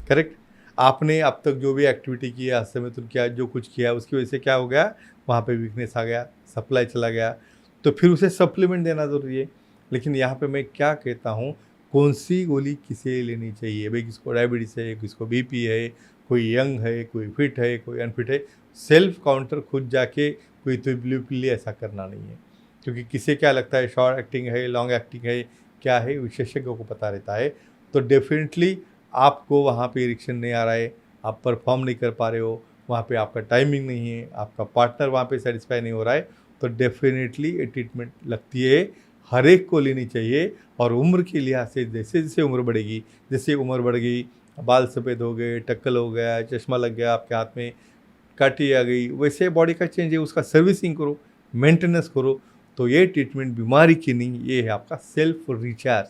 S1: करेक्ट। आपने अब तक जो भी एक्टिविटी की है, असमतुल किया, जो कुछ किया, उसकी वजह से क्या हो गया, वहाँ पे वीकनेस आ गया, सप्लाई चला गया, तो फिर उसे सप्लीमेंट देना ज़रूरी है। लेकिन यहाँ पे मैं क्या कहता हूँ, कौन सी गोली किसे लेनी चाहिए भाई? किसको डायबिटीज़ है, किसको बीपी है, कोई यंग है, कोई फिट है, कोई अनफिट है। सेल्फ काउंटर खुद जाके कोई तो ब्लू पिल ऐसा करना नहीं है, क्योंकि किसे क्या लगता है शॉर्ट एक्टिंग है, लॉन्ग एक्टिंग है, क्या है, विशेषज्ञों को पता रहता है। तो डेफिनेटली आपको वहाँ पे इरेक्शन नहीं आ रहा है, आप परफॉर्म नहीं कर पा रहे हो, वहाँ पे आपका टाइमिंग नहीं है, आपका पार्टनर वहाँ पे सेटिस्फाई नहीं हो रहा है, तो डेफिनेटली ये ट्रीटमेंट लगती है, हर एक को लेनी चाहिए। और उम्र के लिहाज से जैसे जैसे उम्र बढ़ेगी, जैसे उम्र बढ़ गई, बाल सफ़ेद हो गए, टक्कल हो गया, चश्मा लग गया, आपके हाथ में काटी आ गई, वैसे बॉडी का चेंज है, उसका सर्विसिंग करो, मेंटेनेंस करो। तो ये ट्रीटमेंट बीमारी की नहीं, ये है आपका सेल्फ रिचार्ज,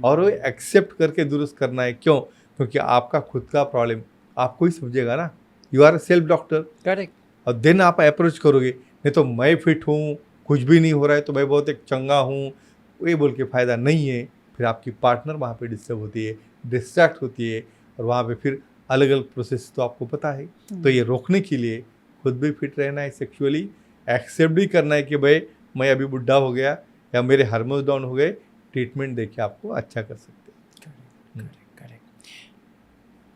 S1: और वो एक्सेप्ट करके दुरुस्त करना है। क्यों? क्योंकि आपका खुद का प्रॉब्लम आपको ही समझेगा ना, you are self doctor,
S2: correct.
S1: और देन आप अप्रोच करोगे। नहीं तो मैं फिट हूँ, कुछ भी नहीं हो रहा है, तो मैं बहुत एक चंगा हूँ, ये बोल के फ़ायदा नहीं है। फिर आपकी पार्टनर वहाँ पे डिस्टर्ब होती है, डिस्ट्रैक्ट होती है, और वहाँ पे फिर अलग अलग प्रोसेस तो आपको पता है। तो ये रोकने के लिए खुद भी फिट रहना है, सेक्सुअली एक्सेप्ट भी करना है कि भाई मैं अभी बुढ़ा हो गया या मेरे हार्मोन्स डाउन हो गए, ट्रीटमेंट देके आपको अच्छा कर सकते हैं।
S2: करेक्ट।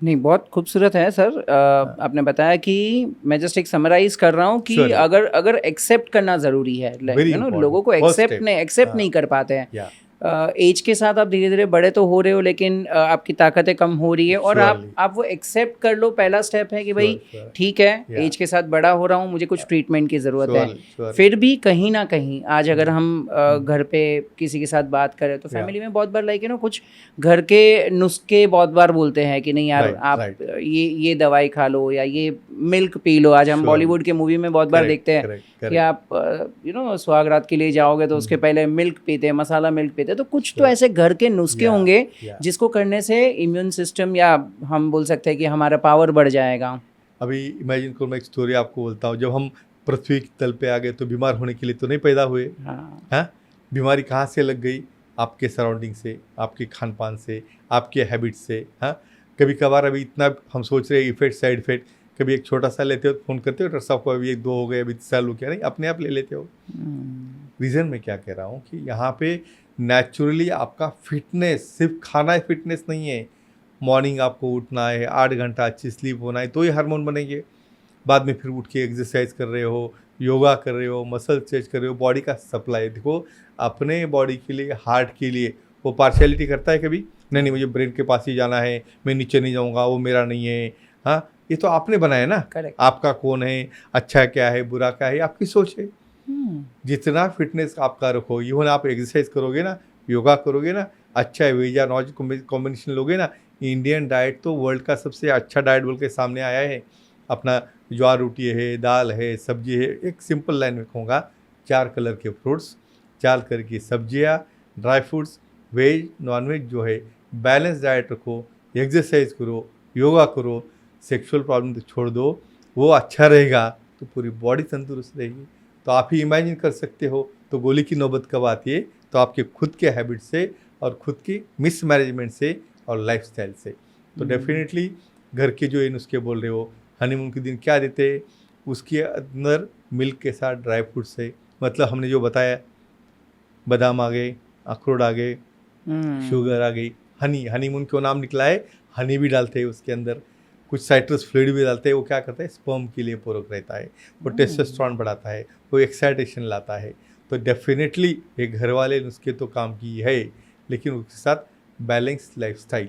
S2: नहीं, बहुत खूबसूरत है सर। आपने बताया कि मैं जस्ट एक समराइज कर रहा हूँ कि
S1: Surely.
S2: अगर एक्सेप्ट करना ज़रूरी है,
S1: Very important.
S2: लोगों को
S1: First
S2: एक्सेप्ट
S1: step.
S2: नहीं कर पाते हैं।
S1: Yeah.
S2: एज के साथ आप धीरे धीरे बड़े तो हो रहे हो, लेकिन आपकी ताकतें कम हो रही है, और
S1: Surely.
S2: आप वो एक्सेप्ट कर लो, पहला स्टेप है कि भाई
S1: Sure.
S2: ठीक है,
S1: Yeah.
S2: एज के साथ बड़ा हो रहा हूँ, मुझे कुछ ट्रीटमेंट की ज़रूरत है।
S1: Surely.
S2: फिर भी कहीं ना कहीं आज अगर हम घर पे किसी के साथ बात करें तो फैमिली में बहुत बार कुछ घर के नुस्खे बहुत बार बोलते हैं कि नहीं यार, आप ये दवाई खा लो या ये मिल्क पी लो। आज हम बॉलीवुड के मूवी में बहुत बार देखते हैं कि आप सुहागरात के लिए जाओगे तो उसके पहले मिल्क पीते हैं, मसाला मिल्क पीते हैं। तो कुछ तो ऐसे घर के नुस्खे होंगे जिसको करने से इम्यून सिस्टम, या हम बोल सकते हैं कि हमारा पावर बढ़ जाएगा।
S1: अभी इमेजिन करो, मैं एक स्टोरी आपको बोलता हूँ। जब हम पृथ्वी के तल पे आ गए तो बीमार होने के लिए तो नहीं पैदा हुए। हाँ, बीमारी कहाँ से लग गई? आपके सराउंडिंग से, आपके खान पान से, आपके हैबिट से। हाँ, कभी कभार अभी इतना हम सोच रहे हैं इफेक्ट साइड इफेक्ट, कभी एक छोटा सा लेते हो तो फ़ोन करते हो डॉक्टर साहब को, अभी 1-2 हो गए, अभी 3 साल हो गया, नहीं अपने आप ले लेते हो। रीज़न मैं क्या कह रहा हूँ कि यहाँ पे नेचुरली आपका फिटनेस, सिर्फ खाना फिटनेस नहीं है, मॉर्निंग आपको उठना है, 8 घंटा अच्छी स्लीप होना है, तो ये हार्मोन बनेंगे। बाद में फिर उठ के एक्सरसाइज कर रहे हो, योगा कर रहे हो, मसल स्ट्रेच कर रहे हो, बॉडी का सप्लाई देखो। अपने बॉडी के लिए, हार्ट के लिए वो पार्शियलिटी करता है कभी? नहीं, मुझे ब्रेन के पास ही जाना है, मैं नीचे नहीं जाऊँगा, वो मेरा नहीं है। हाँ, ये तो आपने बनाया ना। आपका कौन है, अच्छा क्या है, बुरा क्या है, आपकी सोच है। जितना फिटनेस आपका रखो, इवन आप एक्सरसाइज करोगे ना, योगा करोगे ना, अच्छा है, वेज या नॉन कॉम्बिनेशन लोगे ना, इंडियन डाइट तो वर्ल्ड का सबसे अच्छा डाइट बोल के सामने आया है। अपना ज्वार रोटी है, दाल है, सब्जी है। एक सिंपल लाइन में कहूँगा, 4 कलर के फ्रूट्स, 4 कलर की सब्जियाँ, ड्राई फ्रूट्स, वेज नॉन-वेज जो है, बैलेंस डाइट रखो, एक्सरसाइज करो, योगा करो, सेक्सुअल प्रॉब्लम तो छोड़ दो, वो अच्छा रहेगा तो पूरी बॉडी तंदुरुस्त रहेगी। तो आप ही इमेजिन कर सकते हो तो गोली की नौबत कब आती है? तो आपके खुद के हैबिट से और खुद की मिसमैनेजमेंट से और लाइफस्टाइल से। तो डेफिनेटली घर के जो ये नुस्खे बोल रहे हो, हनीमून के दिन क्या देते हैं, उसके अंदर मिल्क के साथ ड्राई फ्रूट्स है, मतलब हमने जो बताया, बादाम आ गए, अखरोट आ गए, शुगर आ गई, हनीमून क्यों नाम निकला है, हनी भी डालते हैं उसके अंदर। कुछ साइट्रस फ्लूइड भी डालते हैं, वो क्या करता है, स्पर्म के लिए पूरक रहता है, वो टेस्टोस्टेरोन बढ़ाता है, वो एक्साइटेशन लाता है। तो डेफिनेटली ये घर वाले नुस्खे तो काम की है, लेकिन उसके साथ बैलेंस लाइफस्टाइल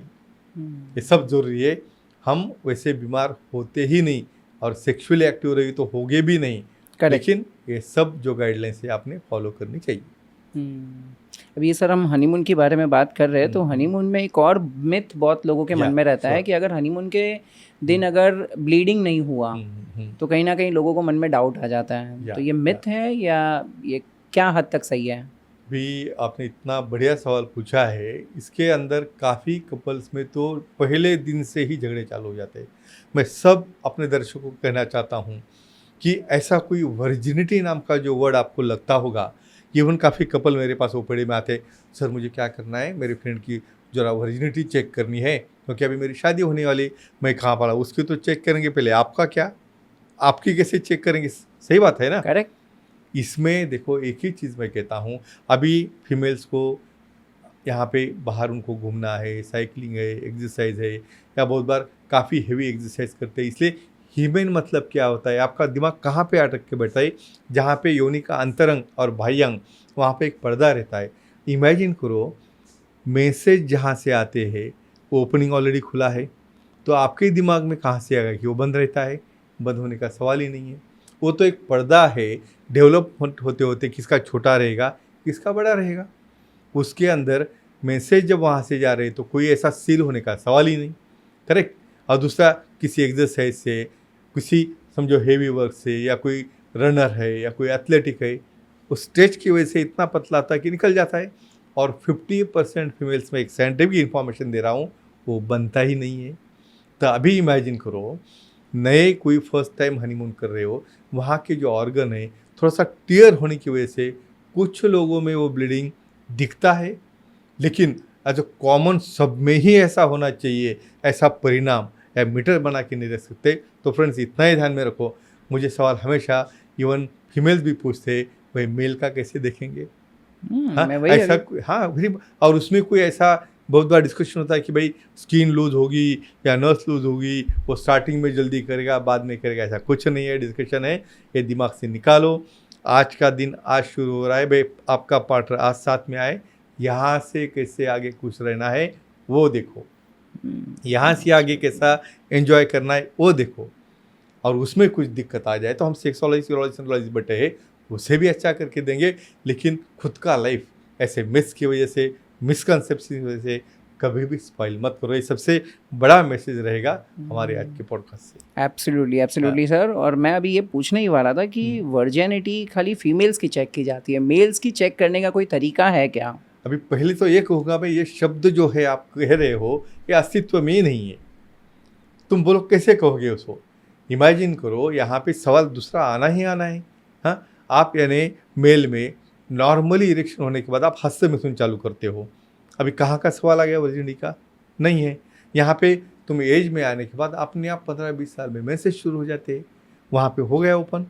S1: ये सब जरूरी है। हम वैसे बीमार होते ही नहीं और सेक्सुअली एक्टिव रही तो होगे भी नहीं, लेकिन ये सब जो गाइडलाइंस है आपने फॉलो करनी चाहिए।
S2: अभी सर हम हनीमून के बारे में बात कर रहे हैं, तो हनीमून में एक और मिथ बहुत लोगों के मन में रहता है कि अगर हनीमून के दिन अगर ब्लीडिंग नहीं हुआ तो कहीं ना कहीं लोगों को मन में डाउट आ जाता है। तो ये मिथ है या ये क्या हद तक सही है?
S1: भी आपने इतना बढ़िया सवाल पूछा है। इसके अंदर काफ़ी कपल्स में तो पहले दिन से ही झगड़े चालू हो जाते हैं। मैं सब अपने दर्शकों को कहना चाहता हूँ कि ऐसा कोई वर्जिनिटी नाम का जो वर्ड आपको लगता होगा, इवन काफ़ी कपल मेरे पास ओपीडी में आते, सर मुझे क्या करना है, मेरे फ्रेंड की जरा वर्जिनिटी चेक करनी है क्योंकि अभी मेरी शादी होने वाली, मैं कहाँ पड़ा, उसकी तो चेक करेंगे पहले, आपका क्या, आपकी कैसे चेक करेंगे? सही बात है ना?
S2: करेक्ट।
S1: इसमें देखो एक ही चीज़ मैं कहता हूँ, अभी फीमेल्स को यहाँ पे बाहर उनको घूमना है, साइकिलिंग है, एक्सरसाइज है, या बहुत बार काफ़ी हेवी एक्सरसाइज करते हैं, इसलिए हीमेन मतलब क्या होता है, आपका दिमाग कहाँ पे अटक के बैठता है, जहाँ पे योनि का अंतरंग और बाह्य अंग वहाँ पे एक पर्दा रहता है। इमेजिन करो मैसेज जहाँ से आते हैं वो ओपनिंग ऑलरेडी खुला है, तो आपके दिमाग में कहाँ से आएगा कि वो बंद रहता है? बंद होने का सवाल ही नहीं है। वो तो एक पर्दा है, डेवलपमेंट होते होते किसका छोटा रहेगा, किसका बड़ा रहेगा, उसके अंदर मैसेज जब वहाँ से जा रहे हैं तो कोई ऐसा सील होने का सवाल ही नहीं। करेक्ट। और दूसरा, किसी एक्सरसाइज से, किसी समझो हेवी वर्क से, या कोई रनर है या कोई एथलेटिक है, उस स्ट्रेच की वजह से इतना पतला आता है कि निकल जाता है। और 50% फीमेल्स में एक साइंटिफिक इंफॉर्मेशन दे रहा हूँ, वो बनता ही नहीं है। तो अभी इमेजिन करो, नए कोई फर्स्ट टाइम हनीमून कर रहे हो, वहाँ के जो ऑर्गन है थोड़ा सा टीयर होने की वजह से कुछ लोगों में वो ब्लीडिंग दिखता है, लेकिन एज अ कॉमन सब में ही ऐसा होना चाहिए, ऐसा परिणाम या मीटर बना के नहीं रख सकते। तो फ्रेंड्स इतना ही ध्यान में रखो। मुझे सवाल हमेशा इवन फीमेल्स भी पूछते, भाई मेल का कैसे देखेंगे? हाँ, ऐसा हाँ, और उसमें कोई ऐसा बहुत बार डिस्कशन होता है कि भाई स्किन लूज होगी या नर्स लूज होगी, वो स्टार्टिंग में जल्दी करेगा बाद में करेगा, ऐसा कुछ नहीं है। डिस्कशन है, ये दिमाग से निकालो। आज का दिन आज शुरू हो रहा है, भाई आपका पार्टनर आज साथ में आए, यहाँ से कैसे आगे खुश रहना है वो देखो, यहाँ से आगे कैसा एंजॉय करना है वो देखो। और उसमें कुछ दिक्कत आ जाए तो हम सेक्सोलॉजी यूरोलॉजी बैठे हैं, उसे भी अच्छा करके देंगे, लेकिन खुद का लाइफ ऐसे मिस की वजह से, मिसकंसेप्शन की वजह से कभी भी स्पॉइल मत करो। ये सबसे बड़ा मैसेज रहेगा हमारे आज के पॉडकास्ट से।
S2: Absolutely sir. और मैं अभी ये पूछने ही वाला था कि वर्जिनिटी खाली फीमेल्स की चेक की जाती है, मेल्स की चेक करने का कोई तरीका है क्या?
S1: अभी पहले तो ये कहूँगा भाई, ये शब्द जो है आप कह रहे हो ये अस्तित्व में ही नहीं है। तुम बोलो कैसे कहोगे उसको? इमेजिन करो, यहाँ पे सवाल दूसरा आना ही आना है। हाँ, आप यानी मेल में नॉर्मली इरेक्शन होने के बाद आप हस्त मिथुन चालू करते हो, अभी कहाँ का सवाल आ गया वर्जिनिटी का? नहीं है। यहाँ पे तुम एज में आने के बाद अपने आप 15-20 साल में मैसेज शुरू हो जाते हैं, वहाँ पे हो गया ओपन,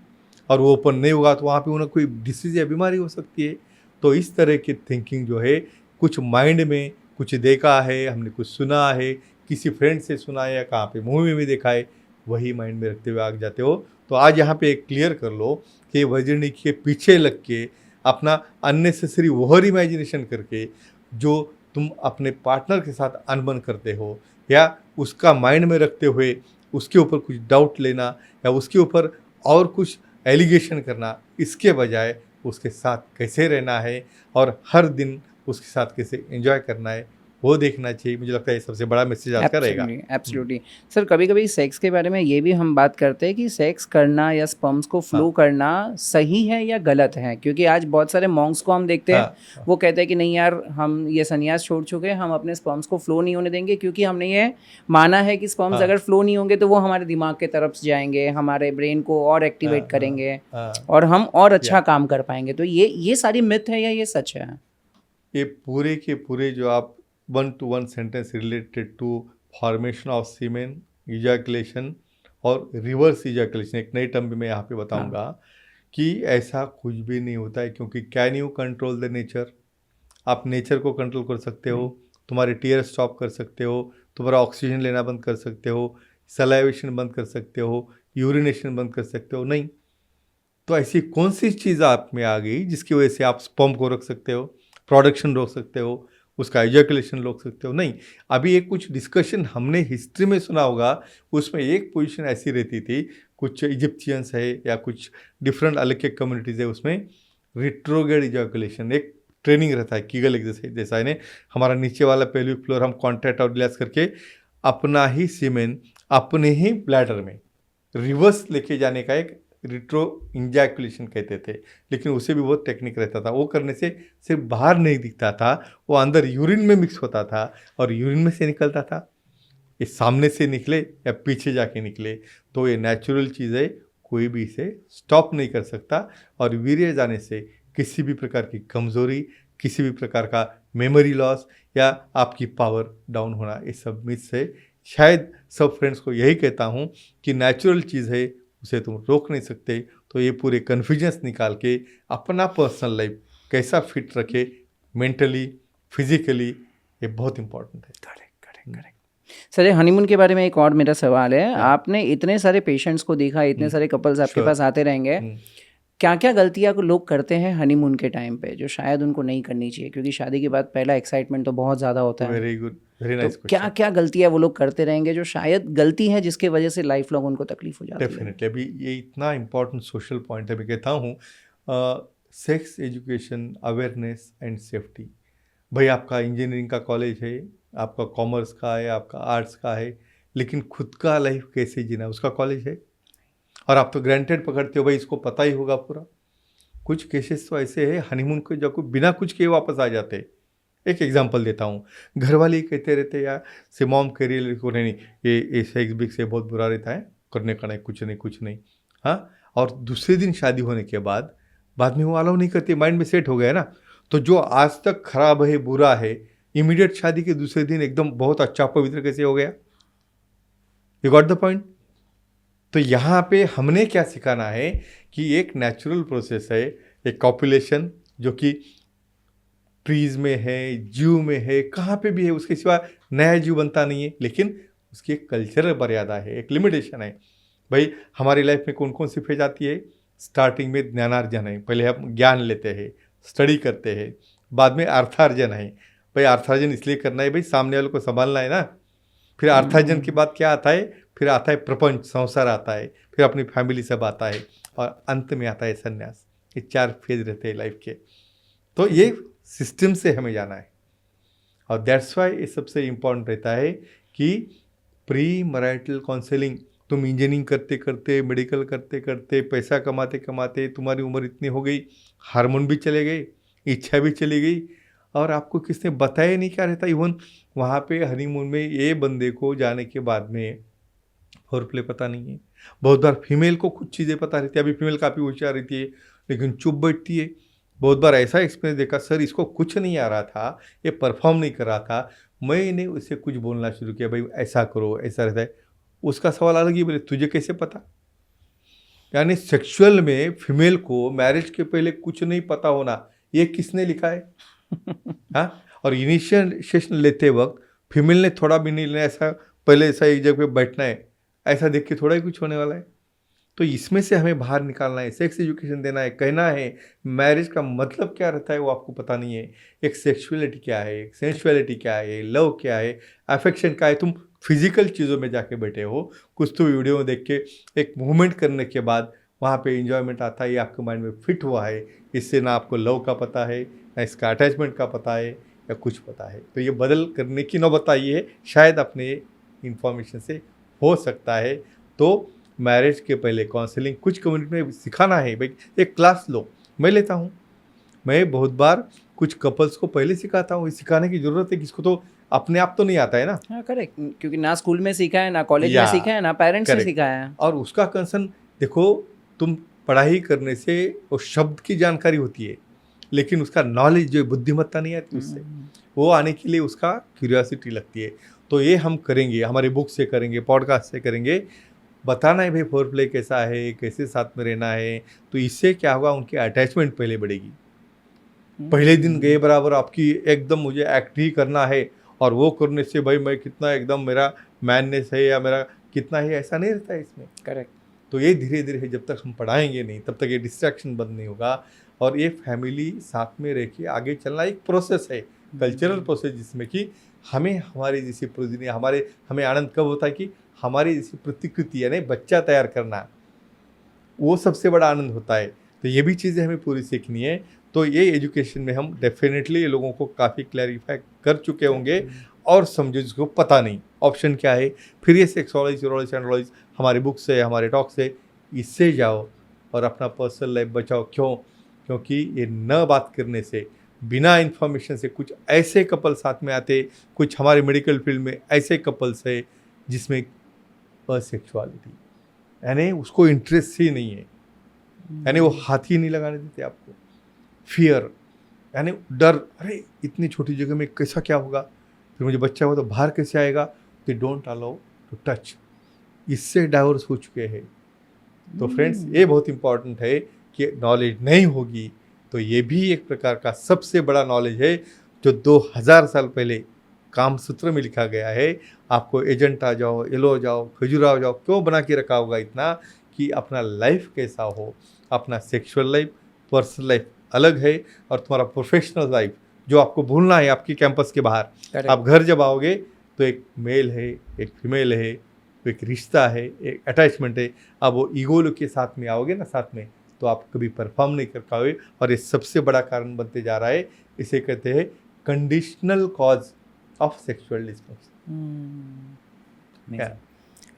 S1: और वो ओपन नहीं होगा तो वहाँ पे उन्हें कोई डिसीज या बीमारी हो सकती है। तो इस तरह की थिंकिंग जो है, कुछ माइंड में कुछ देखा है, हमने कुछ सुना है, किसी फ्रेंड से सुना है या कहाँ पे मूवी में देखा है, वही माइंड में रखते हुए आगे जाते हो। तो आज यहाँ पे एक क्लियर कर लो कि वर्जिनिटी के पीछे लग के अपना अननेसेसरी ओवर इमेजिनेशन करके जो तुम अपने पार्टनर के साथ अनबन करते हो, या उसका माइंड में रखते हुए उसके ऊपर कुछ डाउट लेना या उसके ऊपर और कुछ एलिगेशन करना, इसके बजाय उसके साथ कैसे रहना है और हर दिन उसके साथ कैसे एंजॉय करना है वो देखना चाहिए। मुझे लगता है ये सबसे बड़ा मैसेज आज का रहेगा।
S2: Absolutely sir. कभी कभी सेक्स के बारे में ये भी हम बात करते हैं कि सेक्स करना या स्पर्म्स को फ्लो करना सही है या गलत है, क्योंकि आज बहुत सारे मॉन्क्स को हम देखते हैं, वो कहते हैं कि नहीं यार, हम ये संन्यास छोड़ चुके, हम अपने स्पर्म्स को फ्लो नहीं होने देंगे, क्योंकि हमने ये माना है कि स्पर्म्स अगर फ्लो नहीं होंगे तो वो हमारे दिमाग के तरफ जाएंगे, हमारे ब्रेन को और एक्टिवेट करेंगे और हम और अच्छा काम कर पाएंगे। तो ये सारी मिथ है या ये सच है?
S1: ये पूरे के पूरे जो आप 1-to-1 sentence related to formation of semen, ejaculation और रिवर्स इजैकुलेशन, एक नई टर्म भी मैं यहाँ पे बताऊंगा कि ऐसा कुछ भी नहीं होता है, क्योंकि can you control the nature? आप नेचर को कंट्रोल कर सकते हो, तुम्हारे टीयर स्टॉप कर सकते हो, तुम्हारा ऑक्सीजन लेना बंद कर सकते हो, सलाइवेशन बंद कर सकते हो, यूरिनेशन बंद कर सकते हो? नहीं। तो ऐसी कौन सी चीज़ आप में आ गई जिसकी वजह से आप स्पर्म को रोक सकते हो, प्रोडक्शन रोक सकते हो, उसका एजैकुलेशन रोक सकते हो? नहीं। अभी एक कुछ डिस्कशन हमने हिस्ट्री में सुना होगा, उसमें एक पोजीशन ऐसी रहती थी, कुछ इजिप्शियंस है या कुछ डिफरेंट अलग के कम्युनिटीज़ है, उसमें रिट्रोग्रेड इजैकुलेशन एक ट्रेनिंग रहता है, कीगल एक्सरसाइज जैसा है। हमारा नीचे वाला पेल्विक फ्लोर हम कॉन्ट्रैक्ट और रिलैक्स करके अपना ही सीमेन अपने ही ब्लैडर में रिवर्स लेके जाने का एक रिट्रो इंजैकुलेशन कहते थे, लेकिन उसे भी बहुत टेक्निक रहता था। वो करने से सिर्फ बाहर नहीं दिखता था, वो अंदर यूरिन में मिक्स होता था और यूरिन में से निकलता था। ये सामने से निकले या पीछे जाके निकले, तो ये नेचुरल चीज़ है, कोई भी इसे स्टॉप नहीं कर सकता। और वीर्य जाने से किसी भी प्रकार की कमज़ोरी, किसी भी प्रकार का मेमोरी लॉस या आपकी पावर डाउन होना, ये सब मिथ्स है। शायद सब फ्रेंड्स को यही कहता हूँ कि नेचुरल चीज़ है, उसे तुम रोक नहीं सकते। तो ये पूरे कन्फ्यूजन्स निकाल के अपना पर्सनल लाइफ कैसा फिट रखे मेंटली, फिजिकली, ये बहुत इंपॉर्टेंट है।
S2: Correct correct correct. सर, ये हनीमून के बारे में एक और मेरा सवाल है।
S1: हाँ।
S2: आपने इतने सारे पेशेंट्स को देखा, इतने सारे कपल्स आपके
S1: Sure.
S2: पास आते रहेंगे, क्या क्या गलतियां को लोग करते हैं हनीमून के टाइम पे जो शायद उनको नहीं करनी चाहिए? क्योंकि शादी के बाद पहला एक्साइटमेंट तो बहुत ज़्यादा होता है।
S1: वेरी गुड, वेरी
S2: तो
S1: नाइस
S2: क्या
S1: क्वेश्चन।
S2: क्या गलतियां वो लोग करते रहेंगे जो शायद गलती है जिसके वजह से लाइफ लॉन्ग उनको तकलीफ हो जाती है?
S1: डेफिनेटली, अभी ये इतना इम्पोर्टेंट सोशल पॉइंट है। मैं कहता हूँ sex education, awareness and safety. भाई आपका इंजीनियरिंग का कॉलेज है, आपका कॉमर्स का है, आपका आर्ट्स का है, लेकिन खुद का लाइफ कैसे जीना उसका कॉलेज है, और आप तो ग्रांटेड पकड़ते हो भाई इसको पता ही होगा पूरा। कुछ केसेस तो ऐसे हैं हनीमून को जो को बिना कुछ किए वापस आ जाते। एक एग्जांपल देता हूँ, घर वाले ही कहते रहते या से मॉम कह रही है लड़की को, नहीं ये सेक्स बिक से बहुत बुरा रहता है, करने का नहीं, कुछ नहीं। हाँ, और दूसरे दिन शादी होने के बाद में वो अलाउ नहीं करती, माइंड में सेट हो गया है ना। तो जो आज तक खराब है, बुरा है, इमीडिएट शादी के दूसरे दिन एकदम बहुत अच्छा पवित्र कैसे हो गया? You got the point? तो यहाँ पे हमने क्या सिखाना है कि एक नेचुरल प्रोसेस है, एक कॉपुलेशन जो कि ट्रीज में है, जीव में है, कहाँ पे भी है, उसके सिवा नया जीव बनता नहीं है, लेकिन उसकी एक कल्चरल मर्यादा है, एक लिमिटेशन है। भाई हमारी लाइफ में कौन कौन सी फेज आती है? स्टार्टिंग में ज्ञानार्जन है, पहले हम ज्ञान लेते हैं, स्टडी करते हैं, बाद में अर्थार्जन है। भाई अर्थार्जन इसलिए करना है भाई सामने वालों को संभालना है ना। फिर अर्थार्जन के बाद क्या आता है? फिर आता है प्रपंच, संसार आता है, फिर अपनी फैमिली सब आता है, और अंत में आता है संन्यास। ये 4 फेज रहते हैं लाइफ के। तो ये सिस्टम से हमें जाना है, और दैट्स वाई ये सबसे इम्पोर्टेंट रहता है कि प्री मैरिटल काउंसलिंग। तुम इंजीनियरिंग करते करते, मेडिकल करते करते, पैसा कमाते कमाते तुम्हारी उम्र इतनी हो गई, हार्मोन भी चले गए, इच्छा भी चली गई, और आपको किसने बताया नहीं क्या रहता। इवन वहाँ पे हनीमून में ये बंदे को जाने के बाद में फोरप्ले पता नहीं है। बहुत बार फीमेल को कुछ चीज़ें पता रहती है, अभी फीमेल काफ़ी होशियार रहती है लेकिन चुप बैठती है। बहुत बार ऐसा एक्सपीरियंस देखा, सर इसको कुछ नहीं आ रहा था, ये परफॉर्म नहीं कर रहा था, मैंने उसे कुछ बोलना शुरू किया, भाई ऐसा करो, ऐसा रहता है। उसका सवाल अलग ही, बोले तुझे कैसे पता? यानी सेक्सुअल में फीमेल को मैरिज के पहले कुछ नहीं पता होना, ये किसने लिखा है? हाँ, और इनिशिएशन लेते वक्त फीमेल ने थोड़ा भी नहीं लेना, ऐसा पहले ऐसा एक जगह पे बैठना है, ऐसा देख के थोड़ा ही कुछ होने वाला है। तो इसमें से हमें बाहर निकालना है, सेक्स एजुकेशन देना है, कहना है मैरिज का मतलब क्या रहता है वो आपको पता नहीं है, एक सेक्सुअलिटी क्या है, एक सेंसुअलिटी क्या है, लव क्या है, अफेक्शन क्या है। तुम फिजिकल चीज़ों में जाके बैठे हो, कुछ तो वीडियो में देख के एक मूवमेंट करने के बाद वहाँ पे एंजॉयमेंट आता है, ये आपके माइंड में फिट हुआ है। इससे ना आपको लव का पता है, ना इसका अटैचमेंट का पता है, या कुछ पता है। तो ये बदल करने की नौबत आई है, शायद अपने इंफॉर्मेशन से हो सकता है। तो मैरिज के पहले काउंसलिंग कुछ कम्युनिटी में सिखाना है, भाई एक क्लास लो, मैं लेता हूँ। मैं बहुत बार कुछ कपल्स को पहले सिखाता हूँ, सिखाने की ज़रूरत है, किसको तो अपने आप तो नहीं आता है ना।
S2: हाँ करेक्ट, क्योंकि ना स्कूल में सीखा है, ना कॉलेज में
S1: या,
S2: सीखा है, ना पेरेंट्स ने सिखाया है।
S1: और उसका कंसर्न देखो, तुम पढ़ाई करने से वो शब्द की जानकारी होती है, लेकिन उसका नॉलेज जो बुद्धिमत्ता नहीं आती उससे, वो आने के लिए उसका क्यूरियोसिटी लगती है। तो ये हम करेंगे, हमारे बुक से करेंगे, पॉडकास्ट से करेंगे, बताना है भाई फोरप्ले कैसा है, कैसे साथ में रहना है। तो इससे क्या होगा, उनकी अटैचमेंट पहले बढ़ेगी। पहले दिन गए बराबर आपकी एकदम मुझे एक्ट ही करना है, और वो करने से भाई मैं कितना एकदम मेरा मैननेस है या मेरा कितना है ऐसा नहीं रहता है इसमें।
S2: करेक्ट।
S1: तो ये धीरे धीरे जब तक हम पढ़ाएंगे नहीं तब तक ये डिस्ट्रैक्शन बंद नहीं होगा। और ये फैमिली साथ में रह के आगे चलना एक प्रोसेस है, कल्चरल प्रोसेस, जिसमें कि हमें हमारी जैसी हमें आनंद कब होता है कि हमारी जैसी प्रतिकृति यानी बच्चा तैयार करना, वो सबसे बड़ा आनंद होता है। तो ये भी चीज़ें हमें पूरी सीखनी है। तो ये एजुकेशन में हम डेफिनेटली लोगों को काफ़ी क्लैरिफाई कर चुके होंगे और समझो जिसको पता नहीं ऑप्शन क्या है, फिर ये सेक्सोलॉजी यूरोलॉजी एंड्रोलॉजी हमारे बुक से हमारे टॉक से इससे जाओ और अपना पर्सनल लाइफ बचाओ। क्यों? क्योंकि ये न बात करने से, बिना इन्फॉर्मेशन से कुछ ऐसे कपल साथ में आते, कुछ हमारे मेडिकल फील्ड में ऐसे कपल्स है जिसमें असेक्सुअलिटी यानी उसको इंटरेस्ट ही नहीं है, यानी वो हाथ ही नहीं लगाने देते आपको। फियर यानी डर, अरे इतनी छोटी जगह में कैसा क्या होगा, फिर मुझे बच्चा हुआ तो बाहर कैसे आएगा, they don't allow to touch. इससे डाइवोर्स हो चुके हैं। तो फ्रेंड्स ये बहुत इंपॉर्टेंट है कि नॉलेज नहीं होगी तो ये भी एक प्रकार का सबसे बड़ा नॉलेज है जो 2000 साल पहले कामसूत्र में लिखा गया है। आपको एजेंटा जाओ, एलो जाओ, खजुराहो जाओ, क्यों बना के रखा होगा इतना कि अपना लाइफ कैसा हो, अपना सेक्सुअल लाइफ, पर्सनल लाइफ अलग है और तुम्हारा प्रोफेशनल लाइफ जो आपको भूलना है आपकी कैंपस के बाहर। आप घर जब आओगे तो एक मेल है, एक फीमेल है, एक रिश्ता है, एक अटैचमेंट है। अब वो ईगो के साथ में आओगे ना साथ में, तो आप कभी परफॉर्म नहीं कर पाओगे और ये सबसे बड़ा कारण बनते जा रहा है। इसे कहते हैं conditional cause of sexual dysfunction.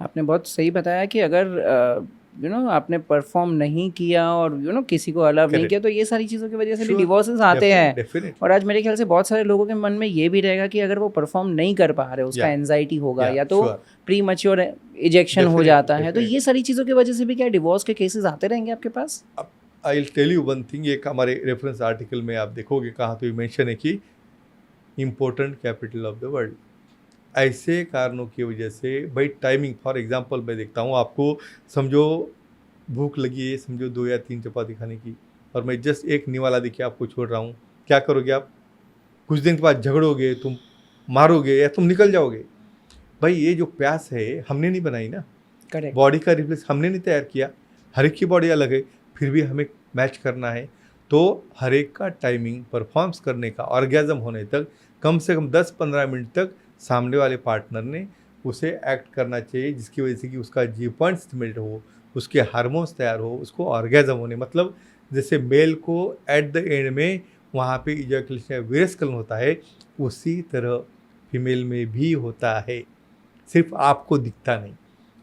S2: आपने बहुत सही बताया कि अगर आपने परफॉर्म नहीं किया और किसी को अलाउ नहीं किया तो ये सारी चीज़ों की वजह से भी डिवोर्सेस आते हैं। और आज मेरे ख्याल से बहुत सारे लोगों के मन में ये भी रहेगा कि अगर वो परफॉर्म नहीं कर पा रहे, उसका एंजाइटी होगा या तो प्री मैच्योर इजेक्शन हो जाता है। तो ये सारी चीज़ों की वजह से भी क्या डिवोर्स के केसेस आते रहेंगे आपके पास?
S1: I will tell you one thing. एक हमारे रेफरेंस आर्टिकल में आप देखोगे कहाँ तो ये मेंशन है कि important capital of the world. ऐसे कारणों की वजह से भाई टाइमिंग, फॉर एग्जांपल मैं देखता हूँ, आपको समझो भूख लगी है, समझो 2 या 3 चपाती खाने की, और मैं जस्ट एक निवाला देखिए आपको छोड़ रहा हूँ, क्या करोगे आप? कुछ दिन के बाद झगड़ोगे, तुम मारोगे या तुम निकल जाओगे। भाई ये जो प्यास है हमने नहीं बनाई ना,
S2: करेक्ट।
S1: बॉडी का रिफ्लेक्स हमने नहीं तैयार किया। हर एक की बॉडी अलग है, फिर भी हमें मैच करना है। तो हर एक का टाइमिंग परफॉर्म्स करने का, ऑर्गेज़म होने तक कम से कम 10-15 मिनट तक सामने वाले पार्टनर ने उसे एक्ट करना चाहिए, जिसकी वजह से कि उसका जी पॉइंट स्टिमुलेट हो, उसके हार्मोन्स तैयार हो, उसको ऑर्गेज़म होने, मतलब जैसे मेल को एट द एंड में वहाँ पे इजैकुलेशन विरस्खलन होता है, उसी तरह फीमेल में भी होता है, सिर्फ आपको दिखता नहीं।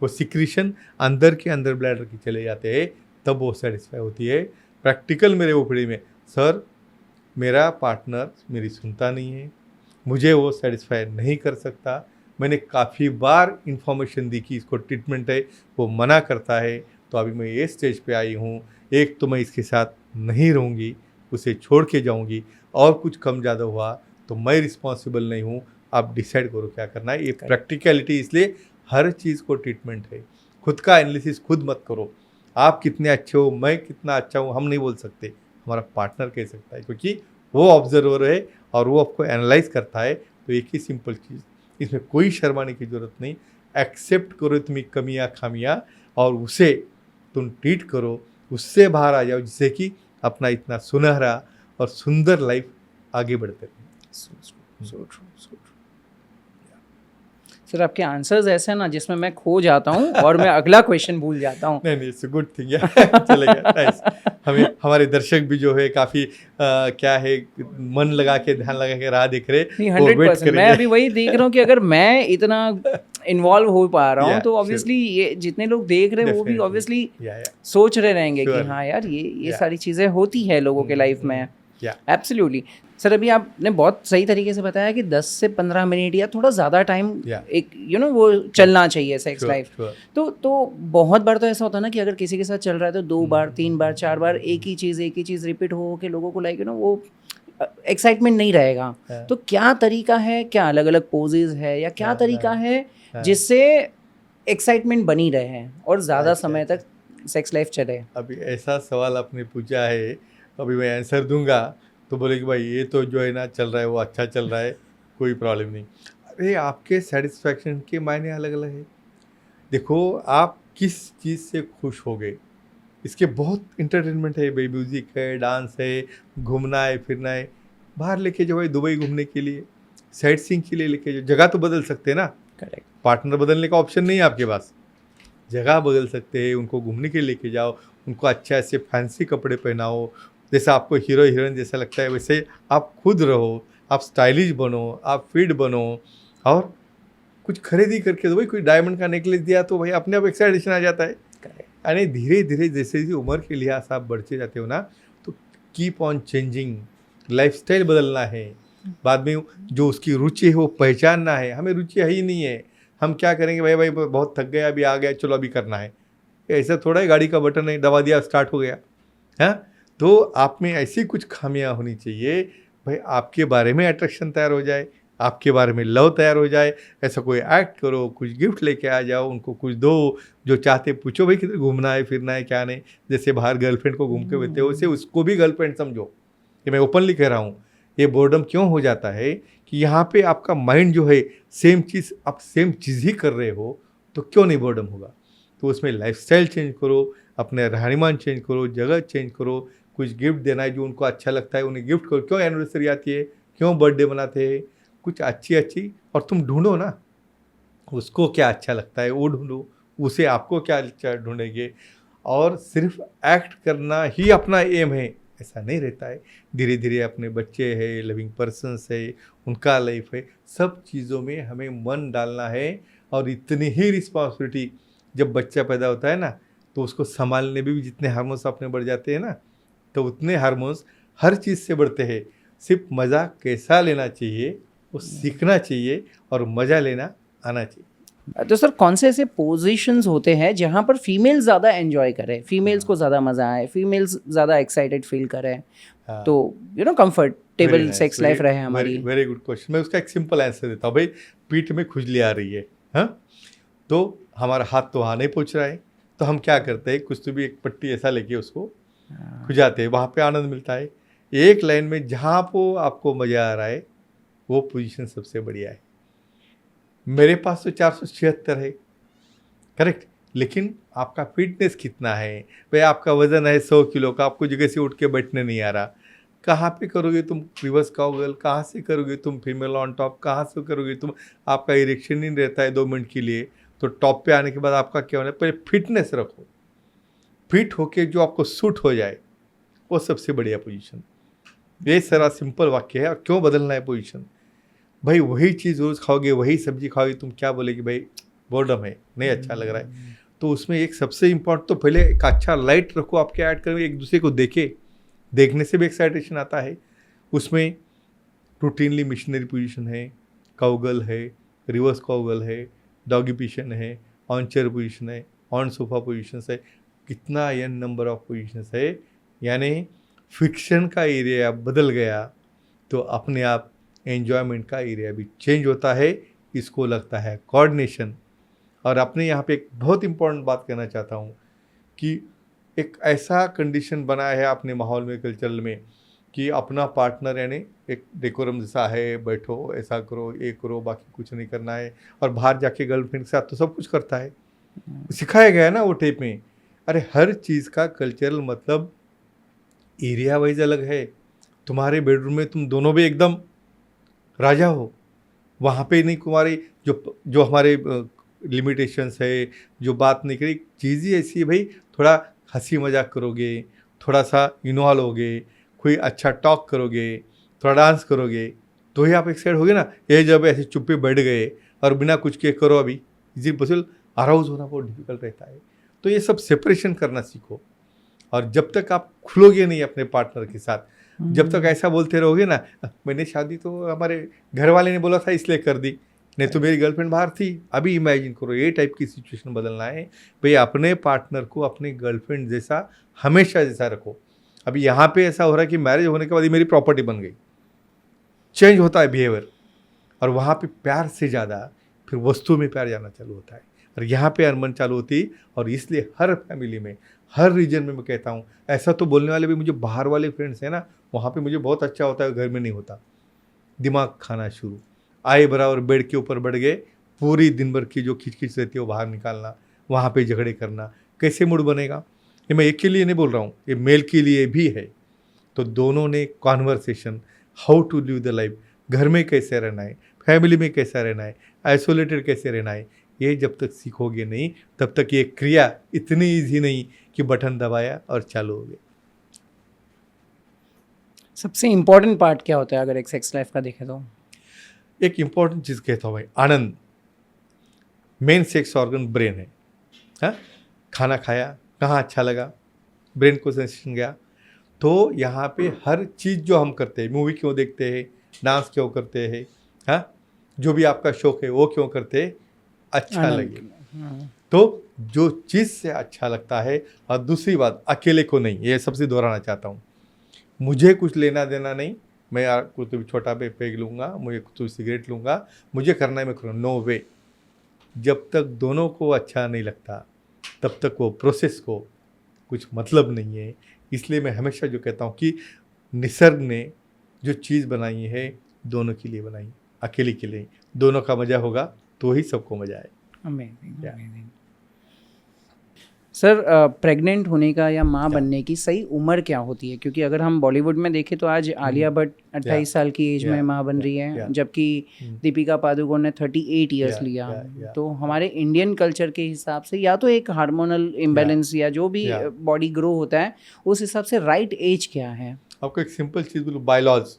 S1: वो सिक्रीशन अंदर के अंदर ब्लैडर की चले जाते हैं, तब वो सेटिस्फाई होती है। प्रैक्टिकल मेरे ओपीडी में, सर मेरा पार्टनर मेरी सुनता नहीं है, मुझे वो सेटिस्फाई नहीं कर सकता, मैंने काफ़ी बार इन्फॉर्मेशन दी कि इसको ट्रीटमेंट है, वो मना करता है, तो अभी मैं ये स्टेज पे आई हूँ, एक तो मैं इसके साथ नहीं रहूँगी, उसे छोड़ के जाऊँगी, और कुछ कम ज़्यादा हुआ तो मैं रिस्पॉन्सिबल नहीं हूँ, आप डिसाइड करो क्या करना है। ये प्रैक्टिकलिटी, इसलिए हर चीज़ को ट्रीटमेंट है। खुद का एनालिसिस खुद मत करो, आप कितने अच्छे हो, मैं कितना अच्छा हूँ हम नहीं बोल सकते, हमारा पार्टनर कह सकता है, क्योंकि वो ऑब्जर्वर है और वो आपको एनालाइज करता है। तो एक ही सिंपल चीज़, इसमें कोई शर्माने की ज़रूरत नहीं, एक्सेप्ट करो तुम्हें कमियां खामियां और उसे तुम ट्रीट करो, उससे बाहर आ जाओ, जिससे कि अपना इतना सुनहरा और सुंदर लाइफ आगे बढ़ते रहे।
S2: सर आपके आंसर्स ऐसे हैं ना जिसमें मैं खो जाता हूँ और मैं अगला क्वेश्चन भूल जाता हूँ।
S1: नहीं इट्स गुड थिंग चलेगा, नाइस। हमें हमारे दर्शक भी जो है काफ़ी क्या है, मन लगा के ध्यान लगा के राह देख रहे।
S2: नहीं 100%, मैं अभी वही देख रहा हूँ कि अगर मैं इतना इन्वॉल्व हो पा रहा हूँ तो ऑब्वियसली ये जितने लोग देख रहे हैं वो भी ऑब्वियसली सोच रहे रहेंगे कि हाँ यार ये सारी चीज़ें होती है लोगों के लाइफ में। एब्सोल्युटली। सर अभी आपने बहुत सही तरीके से बताया कि 10 से 15 मिनट या थोड़ा ज़्यादा टाइम एक वो चलना चाहिए सेक्स लाइफ। तो बहुत बार तो ऐसा होता है ना कि अगर किसी के साथ चल रहा है तो 2 बार 3 बार 4 बार एक ही चीज़ रिपीट हो के लोगों को लाइक वो एक्साइटमेंट नहीं रहेगा। तो क्या तरीका है, क्या अलग अलग पोजेज है या क्या तरीका है जिससे एक्साइटमेंट बनी रहे और ज़्यादा समय तक सेक्स लाइफ चले?
S1: अभी ऐसा सवाल आपने पूछा है, अभी मैं आंसर दूंगा तो बोले कि भाई ये तो जो है ना चल रहा है वो अच्छा चल रहा है, कोई प्रॉब्लम नहीं। अरे आपके सेटिस्फैक्शन के मायने अलग अलग है। देखो आप किस चीज़ से खुश हो गए, इसके बहुत इंटरटेनमेंट है भाई, म्यूज़िक है, डांस है, घूमना है, फिरना है। बाहर लेके जाओ भाई दुबई घूमने के लिए, साइट सीइंग के लिए लेके जाओ। जगह तो बदल सकते हैं ना,
S2: करेक्ट।
S1: पार्टनर बदलने का ऑप्शन नहीं है आपके पास। जगह बदल सकते हैं, उनको घूमने के लिए लेके जाओ, उनको अच्छा ऐसे फैंसी कपड़े पहनाओ, जैसा आपको हीरो हीरोइन जैसा लगता है वैसे आप खुद रहो, आप स्टाइलिश बनो, आप फिट बनो, और कुछ खरीदी करके दो भाई। कोई डायमंड का नेकलेस दिया तो भाई अपने आप एक्साइटेशन आ जाता है।
S2: करेक्ट।
S1: यानी धीरे धीरे जैसे जैसे उम्र के लिहाज आप बढ़ते जाते हो ना, तो कीप ऑन चेंजिंग, लाइफस्टाइल बदलना है। बाद में जो उसकी रुचि है वो पहचानना है। हमें रुचि है ही नहीं है, हम क्या करेंगे, भाई भाई बहुत थक गए, अभी आ गया, चलो अभी करना है। ऐसा थोड़ा है, गाड़ी का बटन है, दबा दिया, स्टार्ट हो गया। हाँ, तो आप में ऐसी कुछ खामियां होनी चाहिए भाई, आपके बारे में अट्रैक्शन तैयार हो जाए, आपके बारे में लव तैयार हो जाए। ऐसा कोई एक्ट करो, कुछ गिफ्ट लेके आ जाओ, उनको कुछ दो, जो चाहते पूछो भाई किधर घूमना है, फिरना है, क्या नहीं। जैसे बाहर गर्लफ्रेंड को घूम के बैठे हो, वैसे उसको भी गर्लफ्रेंड समझो। ये मैं ओपनली कह रहा हूँ। ये बोर्डम क्यों हो जाता है कि यहाँ पे आपका माइंड जो है सेम चीज़, आप सेम चीज़ ही कर रहे हो, तो क्यों नहीं बोर्डम होगा। तो उसमें लाइफस्टाइल चेंज करो, अपने रहनीमान चेंज करो, जगह चेंज करो, कुछ गिफ्ट देना है जो उनको अच्छा लगता है उन्हें गिफ्ट करो। क्यों एनिवर्सरी आती है, क्यों बर्थडे मनाते हैं, कुछ अच्छी अच्छी, और तुम ढूंढो ना उसको क्या अच्छा लगता है, वो ढूंढो, उसे आपको क्या अच्छा ढूंढेंगे। और सिर्फ एक्ट करना ही अपना एम है ऐसा नहीं रहता है। धीरे धीरे अपने बच्चे हैं, लिविंग पर्सन्स है, उनका लाइफ है, सब चीज़ों में हमें मन डालना है। और इतनी ही रिस्पॉन्सिबिलिटी, जब बच्चा पैदा होता है ना, तो उसको संभालने में भी जितने हार्मोन्स अपने बढ़ जाते हैं ना, तो उतने हार्मोन्स हर चीज़ से बढ़ते हैं। सिर्फ मज़ा कैसा लेना चाहिए वो सीखना चाहिए, और मज़ा लेना आना चाहिए।
S2: तो सर कौन से ऐसे पोजीशंस होते हैं जहाँ पर फीमेल्स ज़्यादा एंजॉय करें, फीमेल्स को ज़्यादा मज़ा आए, फीमेल्स ज़्यादा एक्साइटेड फील करें,
S1: हाँ।
S2: तो कंफर्टेबल सेक्स लाइफ रहे हमारी।
S1: Very good question. मैं उसका एक सिंपल आंसर देता हूँ भाई। पीठ में खुजली आ रही है, हाँ, तो हमारा हाथ तो वहाँ नहीं पहुँच रहा है, तो हम क्या करते हैं, कुछ तो भी एक पट्टी ऐसा लेके उसको खुजाते हैं, वहाँ पे आनंद मिलता है। एक लाइन में जहाँ को आपको मज़ा आ रहा है वो पोजीशन सबसे बढ़िया है। मेरे पास तो 476 है, करेक्ट, लेकिन आपका फिटनेस कितना है भाई, आपका वजन है 100 किलो का, आपको जगह से उठ के बैठने नहीं आ रहा, कहाँ पे करोगे तुम रिवर्स काउगर्ल, कहाँ से करोगे तुम फीमेल ऑन टॉप, कहाँ से करोगे तुम। आपका इरेक्शन नहीं रहता है 2 मिनट के लिए, तो टॉप पे आने के बाद आपका क्या होना है, पहले फिटनेस रखो, फिट होके जो आपको सूट हो जाए वो सबसे बढ़िया पोजीशन। ये सारा सिंपल वाक्य है। और क्यों बदलना है पोजीशन, भाई वही चीज़ रोज़ खाओगे, वही सब्जी खाओगे, तुम क्या बोलेगी भाई बोर्डम है, नहीं अच्छा लग रहा है। तो उसमें एक सबसे इम्पोर्टेंट, तो पहले एक अच्छा लाइट रखो आपके ऐड करेंगे, एक दूसरे को देखने से भी एक्साइटेशन आता है। उसमें रूटीनली मिशनरी पोजीशन है, काउगल है, रिवर्स काउगल है, डॉगी पोजीशन है, ऑन चेयर पोजीशन है, ऑन सोफा पोजीशन है, कितना एन नंबर ऑफ पोजीशंस है। यानी फिक्शन का एरिया बदल गया तो अपने आप एन्जॉयमेंट का एरिया भी चेंज होता है। इसको लगता है कोऑर्डिनेशन। और अपने यहाँ पे एक बहुत इम्पोर्टेंट बात कहना चाहता हूँ कि एक ऐसा कंडीशन बना है अपने माहौल में, कल्चरल में, कि अपना पार्टनर यानी एक डेकोरम जैसा है, बैठो, ऐसा करो, ये करो, बाकी कुछ नहीं करना है। और बाहर जाके गर्लफ्रेंड के साथ तो सब कुछ करता है, सिखाया गया है ना वो टेप में। अरे हर चीज़ का कल्चरल मतलब एरिया वाइज अलग है। तुम्हारे बेडरूम में तुम दोनों भी एकदम राजा हो, वहाँ पे नहीं, तुम्हारी जो हमारे लिमिटेशंस है, जो बात नहीं करी, चीज़ ही ऐसी है भाई, थोड़ा हंसी मजाक करोगे, थोड़ा सा इन्वॉल्व होगे, कोई अच्छा टॉक करोगे, थोड़ा डांस करोगे, तो ही आप एक्साइट होगे ना। ये जब ऐसे चुप्पे बैठ गए और बिना कुछ के करो, अभी इजी पॉसिबल, अराउज होना बहुत डिफिकल्ट रहता है। तो ये सब सेपरेशन करना सीखो। और जब तक आप खुलोगे नहीं अपने पार्टनर के साथ, जब तक ऐसा बोलते रहोगे ना, मैंने शादी तो हमारे घर वाले ने बोला था इसलिए कर दी, नहीं तो मेरी गर्लफ्रेंड बाहर थी। अभी इमेजिन करो, ये टाइप की सिचुएशन बदलना है भाई। अपने पार्टनर को अपने गर्लफ्रेंड जैसा हमेशा जैसा रखो। अभी यहाँ पे ऐसा हो रहा है कि मैरिज होने के बाद ये मेरी प्रॉपर्टी बन गई, चेंज होता है बिहेवियर। और वहाँ पे प्यार से ज़्यादा फिर वस्तु में प्यार जाना चालू होता है, और यहाँ पे अनबन चालू होती। और इसलिए हर फैमिली में, हर रीजन में मैं कहता हूँ, ऐसा तो बोलने वाले भी मुझे बाहर वाले फ्रेंड्स हैं ना, वहाँ पे मुझे बहुत अच्छा होता है, घर में नहीं होता। दिमाग खाना शुरू, आए बराबर बेड के ऊपर बढ़ गए, पूरी दिन भर की जो खिचखिच रहती है वो बाहर निकालना, वहाँ पे झगड़े करना, कैसे मूड बनेगा? ये मैं एक के लिए नहीं बोल रहा हूँ, ये मेल के लिए भी है। तो दोनों ने conversation, how to live the life, घर में कैसे रहना है, फैमिली में कैसा रहना है, आइसोलेटेड कैसे रहना है, ये जब तक सीखोगे नहीं तब तक ये क्रिया इतनी ईजी नहीं कि बटन दबाया और चालू हो गया।
S2: सबसे इम्पोर्टेंट पार्ट क्या होता है अगर एक सेक्स लाइफ का देखें तो?
S1: एक इम्पॉर्टेंट चीज़ कहता हूँ भाई, आनंद। मेन सेक्स ऑर्गन ब्रेन है। हाँ, खाना खाया, कहाँ अच्छा लगा, ब्रेन को सेंसेशन गया। तो यहाँ पे हर चीज़ जो हम करते हैं, मूवी क्यों देखते हैं, डांस क्यों करते हैं, हाँ, जो भी आपका शौक है वो क्यों करते हैं, अच्छा लगे। तो जो चीज़ से अच्छा लगता है, और दूसरी बात अकेले को नहीं, ये सबसे दोहराना चाहता हूँ, मुझे कुछ लेना देना नहीं, मैं यार कुछ तो छोटा पे पेग लूँगा, मुझे कुछ सिगरेट लूँगा, मुझे करना है मैं करूँ, नो वे। जब तक दोनों को अच्छा नहीं लगता तब तक वो प्रोसेस को कुछ मतलब नहीं है। इसलिए मैं हमेशा जो कहता हूँ कि निसर्ग ने जो चीज़ बनाई है दोनों के लिए बनाई, अकेले के लिए। दोनों का मज़ा होगा तो ही सबको मज़ा आए।
S2: Amazing, amazing. सर, प्रेग्नेंट होने का या माँ बनने की सही उम्र क्या होती है? क्योंकि अगर हम बॉलीवुड में देखें तो आज आलिया भट्ट 28 साल की एज में माँ बन रही है, जबकि दीपिका पादुकोण ने 38 ईयर्स लिया। तो हमारे इंडियन कल्चर के हिसाब से या तो एक हार्मोनल इम्बैलेंस या जो भी बॉडी ग्रो होता है उस हिसाब से राइट एज क्या है?
S1: आपको एक सिंपल चीज़ बोलूँ, बायलॉज,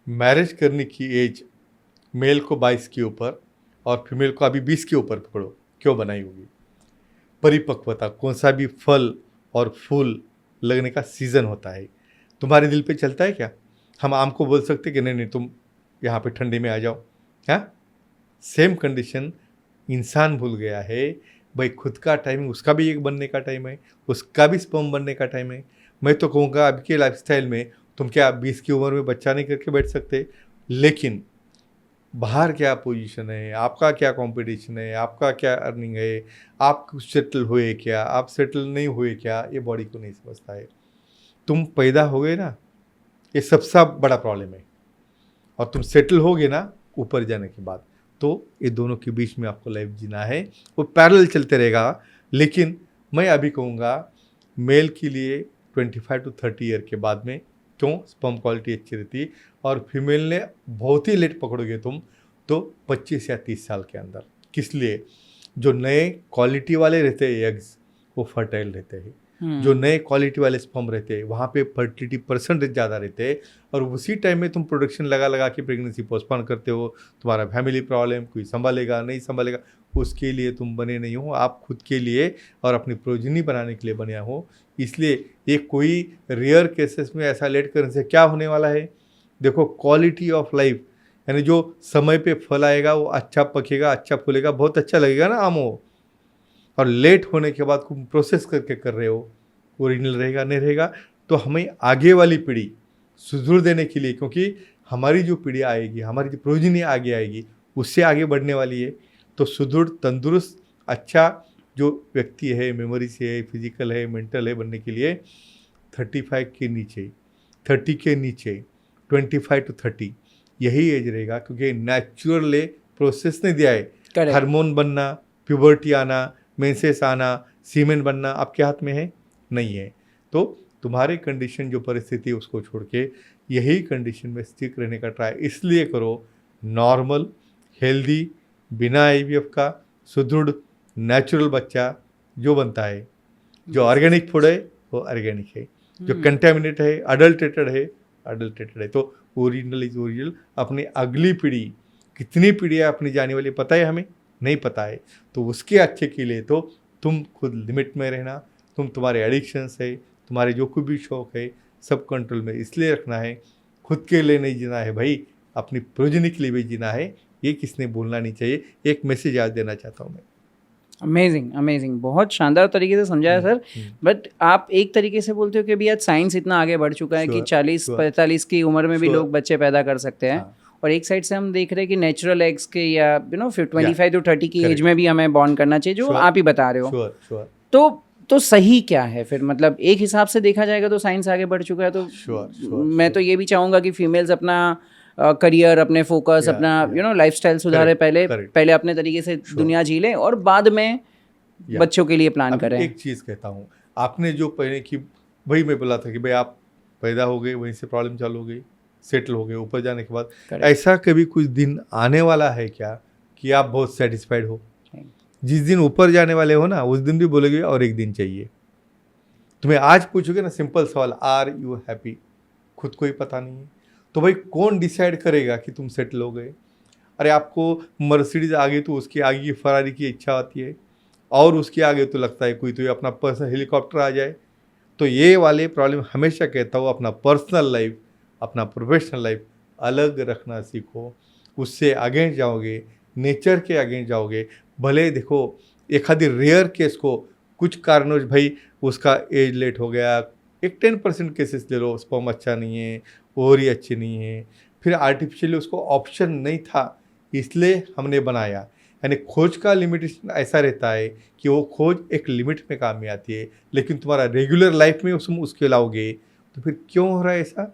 S1: मैरिज करने की एज मेल को 22 के ऊपर और फीमेल को अभी 20 के ऊपर पकड़ो, क्यों बनाई होगी? परिपक्वता, कौन सा भी फल और फूल लगने का सीज़न होता है, तुम्हारे दिल पे चलता है क्या? हम आम को बोल सकते कि नहीं तुम यहाँ पे ठंडी में आ जाओ, हाँ? सेम कंडीशन इंसान भूल गया है भाई, खुद का टाइमिंग, उसका भी एक बनने का टाइम है, उसका भी स्पर्म बनने का टाइम है। मैं तो कहूँगा अभी के लाइफस्टाइल में तुम क्या 20 की उम्र में बच्चा नहीं करके बैठ सकते? लेकिन बाहर क्या पोजीशन है, आपका क्या कंपटीशन है, आपका क्या अर्निंग है, आप कुछ सेटल हुए क्या, आप सेटल नहीं हुए क्या, ये बॉडी को नहीं समझता है। तुम पैदा हो गए ना, ये सबसे बड़ा प्रॉब्लम है, और तुम सेटल हो गए ना ऊपर जाने के बाद, तो ये दोनों के बीच में आपको लाइफ जीना है, वो पैरेलल चलते रहेगा। लेकिन मैं अभी कहूँगा मेल के लिए 25 to 30 ईयर के बाद में, क्यों, स्पर्म क्वालिटी अच्छी रहती, और फीमेल ने बहुत ही लेट पकड़ोगे तुम तो 25 या 30 साल के अंदर। किस लिए? जो नए क्वालिटी वाले रहते हैं एग्स वो फर्टाइल रहते हैं, जो नए क्वालिटी वाले स्पर्म रहते हैं वहाँ पे फर्टिलिटी परसेंटेज ज़्यादा रहते हैं, और उसी टाइम में तुम प्रोडक्शन लगा के प्रेगनेंसी पोस्टपोन करते हो, तुम्हारा फैमिली प्रॉब्लम, कोई संभालेगा नहीं संभालेगा, उसके लिए तुम बने नहीं हो। आप खुद के लिए और अपनी प्रोजनी बनाने के लिए बने हो। इसलिए ये कोई रेयर केसेस में ऐसा लेट करने से क्या होने वाला है? देखो, क्वालिटी ऑफ लाइफ, यानी जो समय पे फल आएगा वो अच्छा पकेगा, अच्छा फूलेगा, बहुत अच्छा लगेगा ना आम हो, और लेट होने के बाद तुम प्रोसेस करके कर रहे हो, ओरिजिनल रहेगा नहीं रहेगा। तो हमें आगे वाली पीढ़ी सुदृढ़ देने के लिए, क्योंकि हमारी जो पीढ़ी आएगी, हमारी जो प्रोजनी आगे आएगी उससे आगे बढ़ने वाली है, तो सुदृढ़ तंदुरुस्त अच्छा जो व्यक्ति है, मेमोरी से है, फिजिकल है, मेंटल है, बनने के लिए 35 के नीचे, 30 के नीचे, 25 to 30 यही एज रहेगा, क्योंकि नेचुरल प्रोसेस नहीं दिया है। हार्मोन बनना, प्यूबर्टी आना, मेंसेस आना, सीमेन बनना आपके हाथ में है नहीं है। तो तुम्हारी कंडीशन जो परिस्थिति है उसको छोड़ के यही कंडीशन में स्टिक रहने का ट्राई इसलिए करो, नॉर्मल, हेल्दी, बिना आईवीएफ का सुदृढ़ नेचुरल बच्चा जो बनता है, जो ऑर्गेनिक फूड है वो ऑर्गेनिक है, जो कंटेमिनेट है, अडल्टेटेड है, अडल्टेटेड है। तो ओरिजिनल इज ओरिजिनल। अपनी अगली पीढ़ी, कितनी पीढ़ियाँ अपनी जाने वाली पता है हमें नहीं पता है, तो उसके अच्छे के लिए तो तुम खुद लिमिट में रहना, तुम्हारे एडिक्शंस है, तुम्हारे जो कोई भी शौक है सब कंट्रोल में इसलिए रखना है। खुद के लिए नहीं जीना है भाई, अपनी प्रोजनी के लिए भी जीना है, ये किसने भूलना नहीं चाहिए। एक मैसेज आज देना चाहता हूँ मैं।
S2: अमेजिंग, अमेजिंग, बहुत शानदार तरीके से समझाया सर। बट आप एक तरीके से बोलते हो कि अभी आज साइंस इतना आगे बढ़ चुका है कि 40-45 की उम्र में भी लोग बच्चे पैदा कर सकते हैं, और एक साइड से हम देख रहे हैं कि नेचुरल एग्स के या 25 to 30 की एज में भी हमें बॉर्न करना चाहिए, जो आप ही बता रहे हो। तो सही क्या है फिर? मतलब एक हिसाब से देखा जाएगा तो साइंस आगे बढ़ चुका है, तो मैं तो ये भी चाहूँगा कि फीमेल्स अपना करियर, अपने फोकस,
S1: Yeah,
S2: अपना
S1: yeah.
S2: लाइफस्टाइल सुधारे,
S1: Correct, correct.
S2: पहले अपने तरीके से
S1: Sure.
S2: दुनिया जी लें और बाद में
S1: Yeah.
S2: बच्चों के लिए प्लान
S1: अब
S2: करें।
S1: एक चीज़ कहता हूँ, आपने जो पहले की वही मैं बोला था कि भाई आप पैदा हो गए, वहीं से प्रॉब्लम चालू हो गई, सेटल हो गए, ऊपर जाने के बाद
S2: Correct.
S1: ऐसा कभी कुछ दिन आने वाला है क्या कि आप बहुत सेटिस्फाइड हो? जिस दिन ऊपर जाने वाले हो ना, उस दिन भी बोलोगे और एक दिन चाहिए। तुम्हें आज पूछोगे ना सिंपल सवाल, आर यू हैप्पी, खुद को ही पता नहीं है, तो भाई कौन डिसाइड करेगा कि तुम सेटल हो गए? अरे आपको मर्सिडीज आगे तो उसके आगे की फरारी की इच्छा आती है, और उसके आगे तो लगता है कोई तो अपना पर्सनल हेलीकॉप्टर आ जाए। तो ये वाले प्रॉब्लम हमेशा कहता हूँ, अपना पर्सनल लाइफ, अपना प्रोफेशनल लाइफ अलग रखना सीखो, उससे अगेंस्ट जाओगे, नेचर के अगेंस्ट जाओगे। भले देखो एक आधी रेयर केस को कुछ कारणों से भाई उसका एज लेट हो गया, एक 10% केसेस ले लो, स्पर्म अच्छा नहीं है, ओवरी अच्छी नहीं है, फिर आर्टिफिशियली उसको ऑप्शन नहीं था इसलिए हमने बनाया। यानी खोज का लिमिटेशन ऐसा रहता है कि वो खोज एक लिमिट में काम में आती है, लेकिन तुम्हारा रेगुलर लाइफ में उसके लाओगे तो फिर क्यों हो रहा है ऐसा?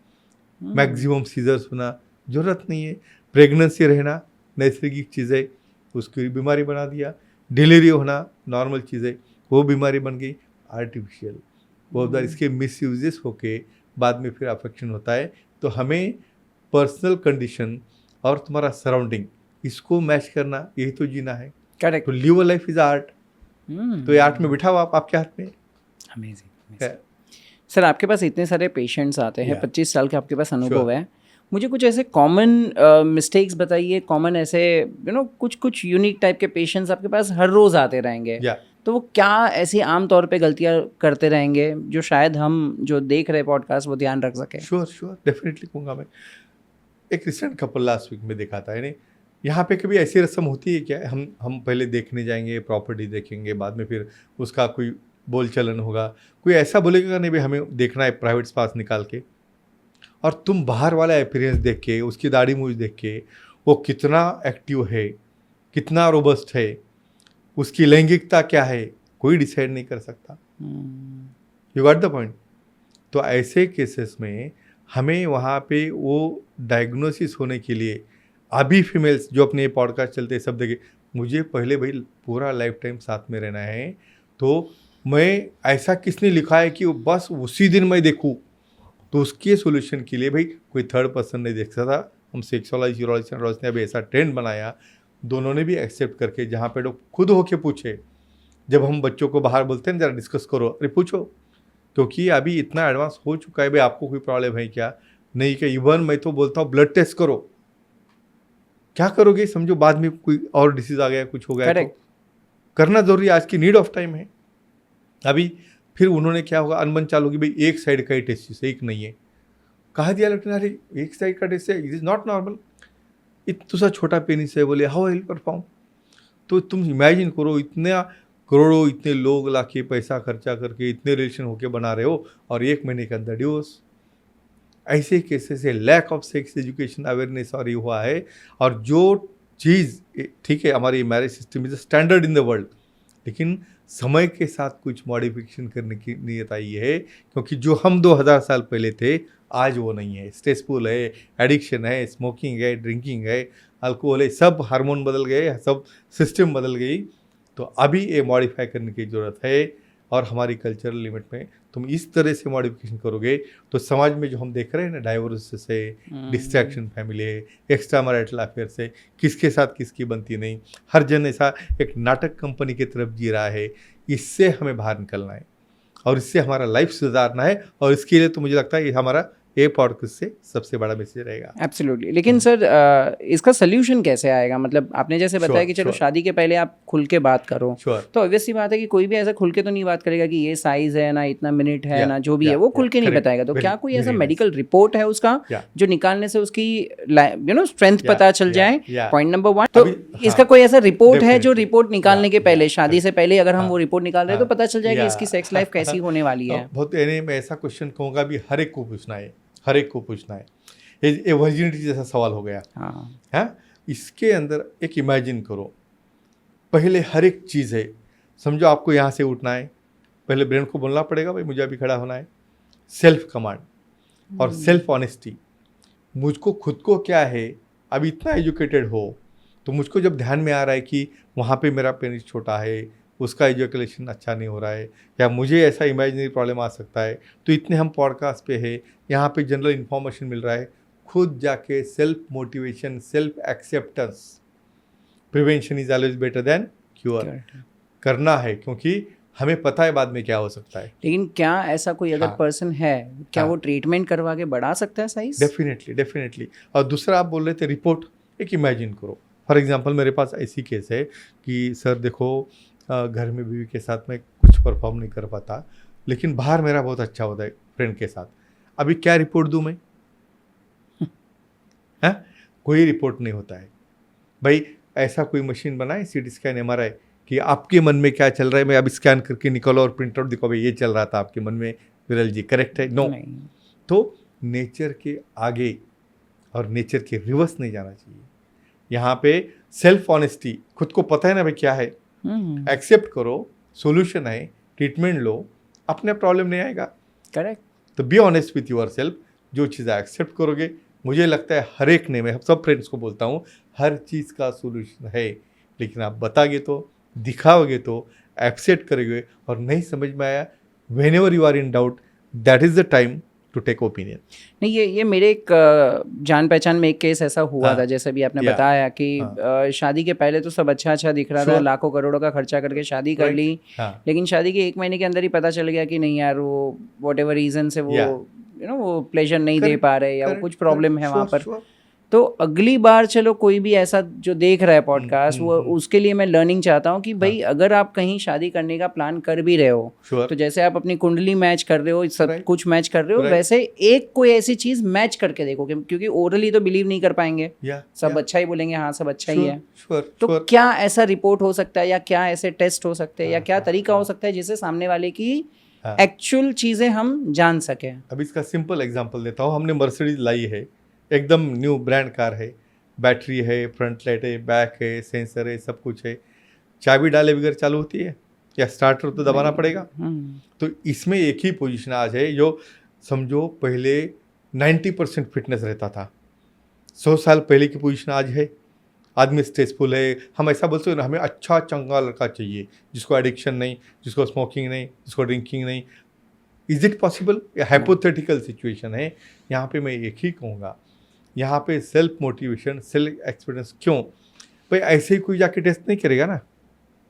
S1: मैक्सिमम सीजर्स होना जरूरत नहीं है, प्रेगनेंसी रहना नैसर्गिक चीज़ है, उसकी बीमारी बना दिया, डिलीवरी होना नॉर्मल चीज़ है, वो बीमारी बन गई आर्टिफिशियल। बहुत बार इसके मिस यूजेस होके बाद में फिर अफेक्शन होता है। तो हमें पर्सनल कंडीशन और तुम्हारा सराउंडिंग इसको मैच करना, यही तो जीना है।
S2: करेक्ट।
S1: तो live a life is art. तो ये आर्ट में बिठाओ आप, आपके हाथ में
S2: अमेजिंग।
S1: है।
S2: सर आपके पास इतने सारे पेशेंट्स आते हैं,
S1: Yeah.
S2: 25 साल के आपके पास अनुभव
S1: Sure.
S2: है, मुझे कुछ ऐसे कॉमन मिस्टेक्स बताइए, कॉमन ऐसे कुछ यूनिक टाइप के पेशेंट्स आपके पास हर रोज़ आते रहेंगे,
S1: या
S2: तो वो क्या ऐसी आम तौर पे गलतियां करते रहेंगे जो शायद हम जो देख रहे पॉडकास्ट वो ध्यान रख सकें?
S1: श्योर डेफिनेटली कहूँगा मैं। एक रिसेंट कपल लास्ट वीक में देखा था, यानी यहाँ पे कभी ऐसी रस्म होती है क्या, हम पहले देखने जाएंगे, प्रॉपर्टी देखेंगे, बाद में फिर उसका कोई बोल चलन होगा, कोई ऐसा बोलेगा नहीं भाई हमें देखना है प्राइवेट स्पेस निकाल के, और तुम बाहर वाला अपीयरेंस देख के, उसकी दाढ़ी मूछ देख के वो कितना एक्टिव है, कितना रोबस्ट है, उसकी लैंगिकता क्या है, कोई डिसाइड नहीं कर सकता। You got the point. तो ऐसे केसेस में हमें वहाँ पे वो डायग्नोसिस होने के लिए, अभी फीमेल्स जो अपने पॉडकास्ट चलते हैं सब देखे, मुझे पहले भाई पूरा लाइफ टाइम साथ में रहना है, तो मैं ऐसा किसने लिखा है कि बस उसी दिन मैं देखूँ, तो उसके सोल्यूशन के लिए भाई कोई थर्ड पर्सन नहीं देख सकता। हम सेक्सोलॉजी यूरोलॉजी ने अभी ऐसा ट्रेंड बनाया, दोनों ने भी एक्सेप्ट करके, जहाँ पे लोग खुद होके पूछे। जब हम बच्चों को बाहर बोलते हैं जरा डिस्कस करो, अरे पूछो, क्योंकि अभी इतना एडवांस हो चुका है भाई, आपको कोई प्रॉब्लम है क्या, नहीं क्या, इवन मैं तो बोलता हूँ ब्लड टेस्ट करो। क्या करोगे, समझो बाद में कोई और डिसीज आ गया, कुछ हो गया, तो करना जरूरी, आज की नीड ऑफ टाइम है। अभी फिर उन्होंने क्या होगा, अनबन चालू होगी भाई एक साइड का ही टेस्ट है, एक नहीं है। कहा दिया लेकिन अरे एक साइड का टेस्ट है, इट इज़ नॉट नॉर्मल, इतना सा छोटा पेनिस है, बोले हाउ आई विल परफॉर्म। तो तुम इमेजिन करो, इतना करोड़ों इतने लोग लाके पैसा खर्चा करके इतने रिलेशन होके बना रहे हो, और 1 महीने के अंदर डिवोर्स। ऐसे केसेस से lack of sex education awareness और ये हुआ है। और जो चीज़ ठीक है, हमारी marriage system is standard in the world, लेकिन समय के साथ कुछ मॉडिफिकेशन करने की नीयत आई है, क्योंकि जो हम 2000 साल पहले थे आज वो नहीं है। स्ट्रेसफुल है, एडिक्शन है, स्मोकिंग है, ड्रिंकिंग है, अल्कोहल है, सब हार्मोन बदल गए, सब सिस्टम बदल गई। तो अभी ये मॉडिफाई करने की ज़रूरत है, और हमारी कल्चरल लिमिट में तुम इस तरह से मॉडिफिकेशन करोगे तो समाज में जो हम देख रहे हैं ना, डाइवोर्स है, डिस्ट्रैक्शन फैमिली है, एक्स्ट्रा मैरिटल अफेयर से किसके साथ किसकी बनती नहीं, हर जन ऐसा एक नाटक कंपनी की तरफ जी रहा है। इससे हमें बाहर निकलना है और इससे हमारा लाइफ सुधारना है, और इसके लिए तो मुझे लगता है ये हमारा ये पॉडकास्ट से सबसे बड़ा मैसेज रहेगा।
S2: एब्सोल्युटली। लेकिन सर इसका सोल्यूशन कैसे आएगा? मतलब आपने जैसे बताया कि चलो शादी के पहले आप खुल के बात करो, तो ऑब्वियस सी बात है कि कोई भी ऐसा खुल के तो नहीं बात करेगा कि ये साइज है ना, इतना मिनट है ना, जो भी है वो खुल के नहीं बताएगा। तो क्या कोई ऐसा मेडिकल रिपोर्ट है उसका जो निकालने से उसकी स्ट्रेंथ पता चल जाए? Point number 1। तो इसका कोई ऐसा रिपोर्ट है जो रिपोर्ट निकालने के पहले, शादी से पहले अगर हम वो रिपोर्ट निकाल रहे हैं तो पता चल जाएगा इसकी सेक्स लाइफ कैसी होने वाली है?
S1: बहुत मैं ऐसा क्वेश्चन कहूँगा भी हर एक को पूछना है, हर एक को पूछना है। ये वर्जिनिटी जैसा सवाल हो गया। हाँ, इसके अंदर एक इमेजिन करो, पहले हर एक चीज़ है, समझो आपको यहाँ से उठना है, पहले ब्रेन को बोलना पड़ेगा भाई मुझे अभी खड़ा होना है। सेल्फ कमांड और सेल्फ ऑनेस्टी, मुझको खुद को क्या है, अब इतना एजुकेटेड हो तो मुझको जब ध्यान में आ रहा है कि वहाँ पे मेरा पेनिस छोटा है, उसका एजुकेशन अच्छा नहीं हो रहा है, या मुझे ऐसा इमेजिनरी प्रॉब्लम आ सकता है, तो इतने हम पॉडकास्ट पे है, यहाँ पे जनरल इन्फॉर्मेशन मिल रहा है, खुद जाके self motivation, self acceptance, prevention is always better than cure करना है, क्योंकि हमें पता है बाद में क्या हो सकता है।
S2: लेकिन क्या ऐसा कोई अगर
S1: हाँ।
S2: पर्सन है, क्या
S1: हाँ।
S2: वो ट्रीटमेंट करवा के बढ़ा सकता है साइज?
S1: डेफिनेटली। और दूसरा आप बोल रहे थे रिपोर्ट, एक इमेजिन करो, फॉर एग्जांपल मेरे पास ऐसी केस है कि सर देखो घर में बीवी के साथ मैं कुछ परफॉर्म नहीं कर पाता, लेकिन बाहर मेरा बहुत अच्छा होता है फ्रेंड के साथ, अभी क्या रिपोर्ट दूं मैं? है, कोई रिपोर्ट नहीं होता है भाई। ऐसा कोई मशीन बनाए, सीटी स्कैन, एमआरआई, कि आपके मन में क्या चल रहा है, मैं अब स्कैन करके निकालो और प्रिंट आउट दिखाओ, भाई ये चल रहा था आपके मन में विरल जी, करेक्ट है? नो। तो नेचर के आगे और नेचर के रिवर्स नहीं जाना चाहिए। यहाँ पे सेल्फ ऑनेस्टी, खुद को पता है ना भाई क्या है, एक्सेप्ट करो, सॉल्यूशन है, ट्रीटमेंट लो, अपने प्रॉब्लम नहीं आएगा।
S2: करेक्ट।
S1: तो be honest with your self, जो चीज़ें एक्सेप्ट करोगे, मुझे लगता है हर एक ने, मैं सब फ्रेंड्स को बोलता हूँ, हर चीज़ का सॉल्यूशन है, लेकिन आप बताओगे तो, दिखाओगे तो, एक्सेप्ट करोगे, और नहीं समझ में आया, whenever you are in doubt, that is the time to take opinion.
S2: नहीं, ये मेरे एक जान पहचान में एक केस ऐसा हुआ
S1: हाँ,
S2: था, जैसे भी आपने
S1: या,
S2: बताया कि
S1: हाँ,
S2: शादी के पहले तो सब अच्छा दिख रहा था,
S1: Sure.
S2: लाखों करोड़ों का खर्चा करके शादी कर
S1: Right.
S2: ली,
S1: हाँ,
S2: लेकिन शादी के 1 महीने के अंदर ही पता चल गया कि नहीं यार, वो वॉट एवर रीजन से वो
S1: Yeah.
S2: वो प्लेजर नहीं दे
S1: Correct,
S2: पा रहे, या वो
S1: correct,
S2: कुछ प्रॉब्लम
S1: correct,
S2: है वहाँ
S1: sure,
S2: पर।
S1: sure.
S2: तो अगली बार चलो कोई भी ऐसा जो देख रहा है पॉडकास्ट, वो उसके लिए मैं लर्निंग चाहता हूँ कि भाई अगर आप कहीं शादी करने का प्लान कर भी रहे हो,
S1: Sure.
S2: तो जैसे आप अपनी कुंडली मैच कर रहे हो, सब
S1: Right.
S2: कुछ मैच कर रहे हो,
S1: Right.
S2: वैसे एक कोई ऐसी चीज मैच करके देखो, क्योंकि ओरली तो बिलीव नहीं कर पाएंगे,
S1: Yeah,
S2: सब
S1: yeah.
S2: अच्छा ही बोलेंगे, हाँ सब अच्छा ही
S1: Sure,
S2: है।
S1: sure,
S2: तो
S1: sure.
S2: क्या ऐसा रिपोर्ट हो सकता है, या क्या ऐसे टेस्ट हो सकते हैं, या क्या तरीका हो
S1: हाँ।
S2: सकता है जिससे सामने वाले की
S1: हाँ।
S2: एक्चुअल चीजें हम जान सकें?
S1: अब इसका सिंपल एग्जांपल देता हूँ। हमने मर्सिडीज लाई है, एकदम न्यू ब्रांड कार है, बैटरी है, फ्रंट लाइट है, बैक है, सेंसर है, सब कुछ है। चाबी डाले बगैर चालू होती है, या स्टार्टर तो दबाना पड़ेगा? तो इसमें एक ही पोजीशन आज है जो समझो पहले 90% फिटनेस रहता था, 100 साल पहले की पोजीशन आज है। आदमी स्ट्रेसफुल है, हम ऐसा बोलते हैं ना, हमें अच्छा चंगा लड़का चाहिए जिसको एडिक्शन नहीं, जिसको स्मोकिंग नहीं, जिसको ड्रिंकिंग नहीं। Is it possible? Hypothetical situation है। यहाँ पे मैं एक ही कहूँगा, यहाँ पे सेल्फ मोटिवेशन, सेल्फ एक्सपीरियंस। क्यों भाई? ऐसे ही कोई जाके टेस्ट नहीं करेगा ना,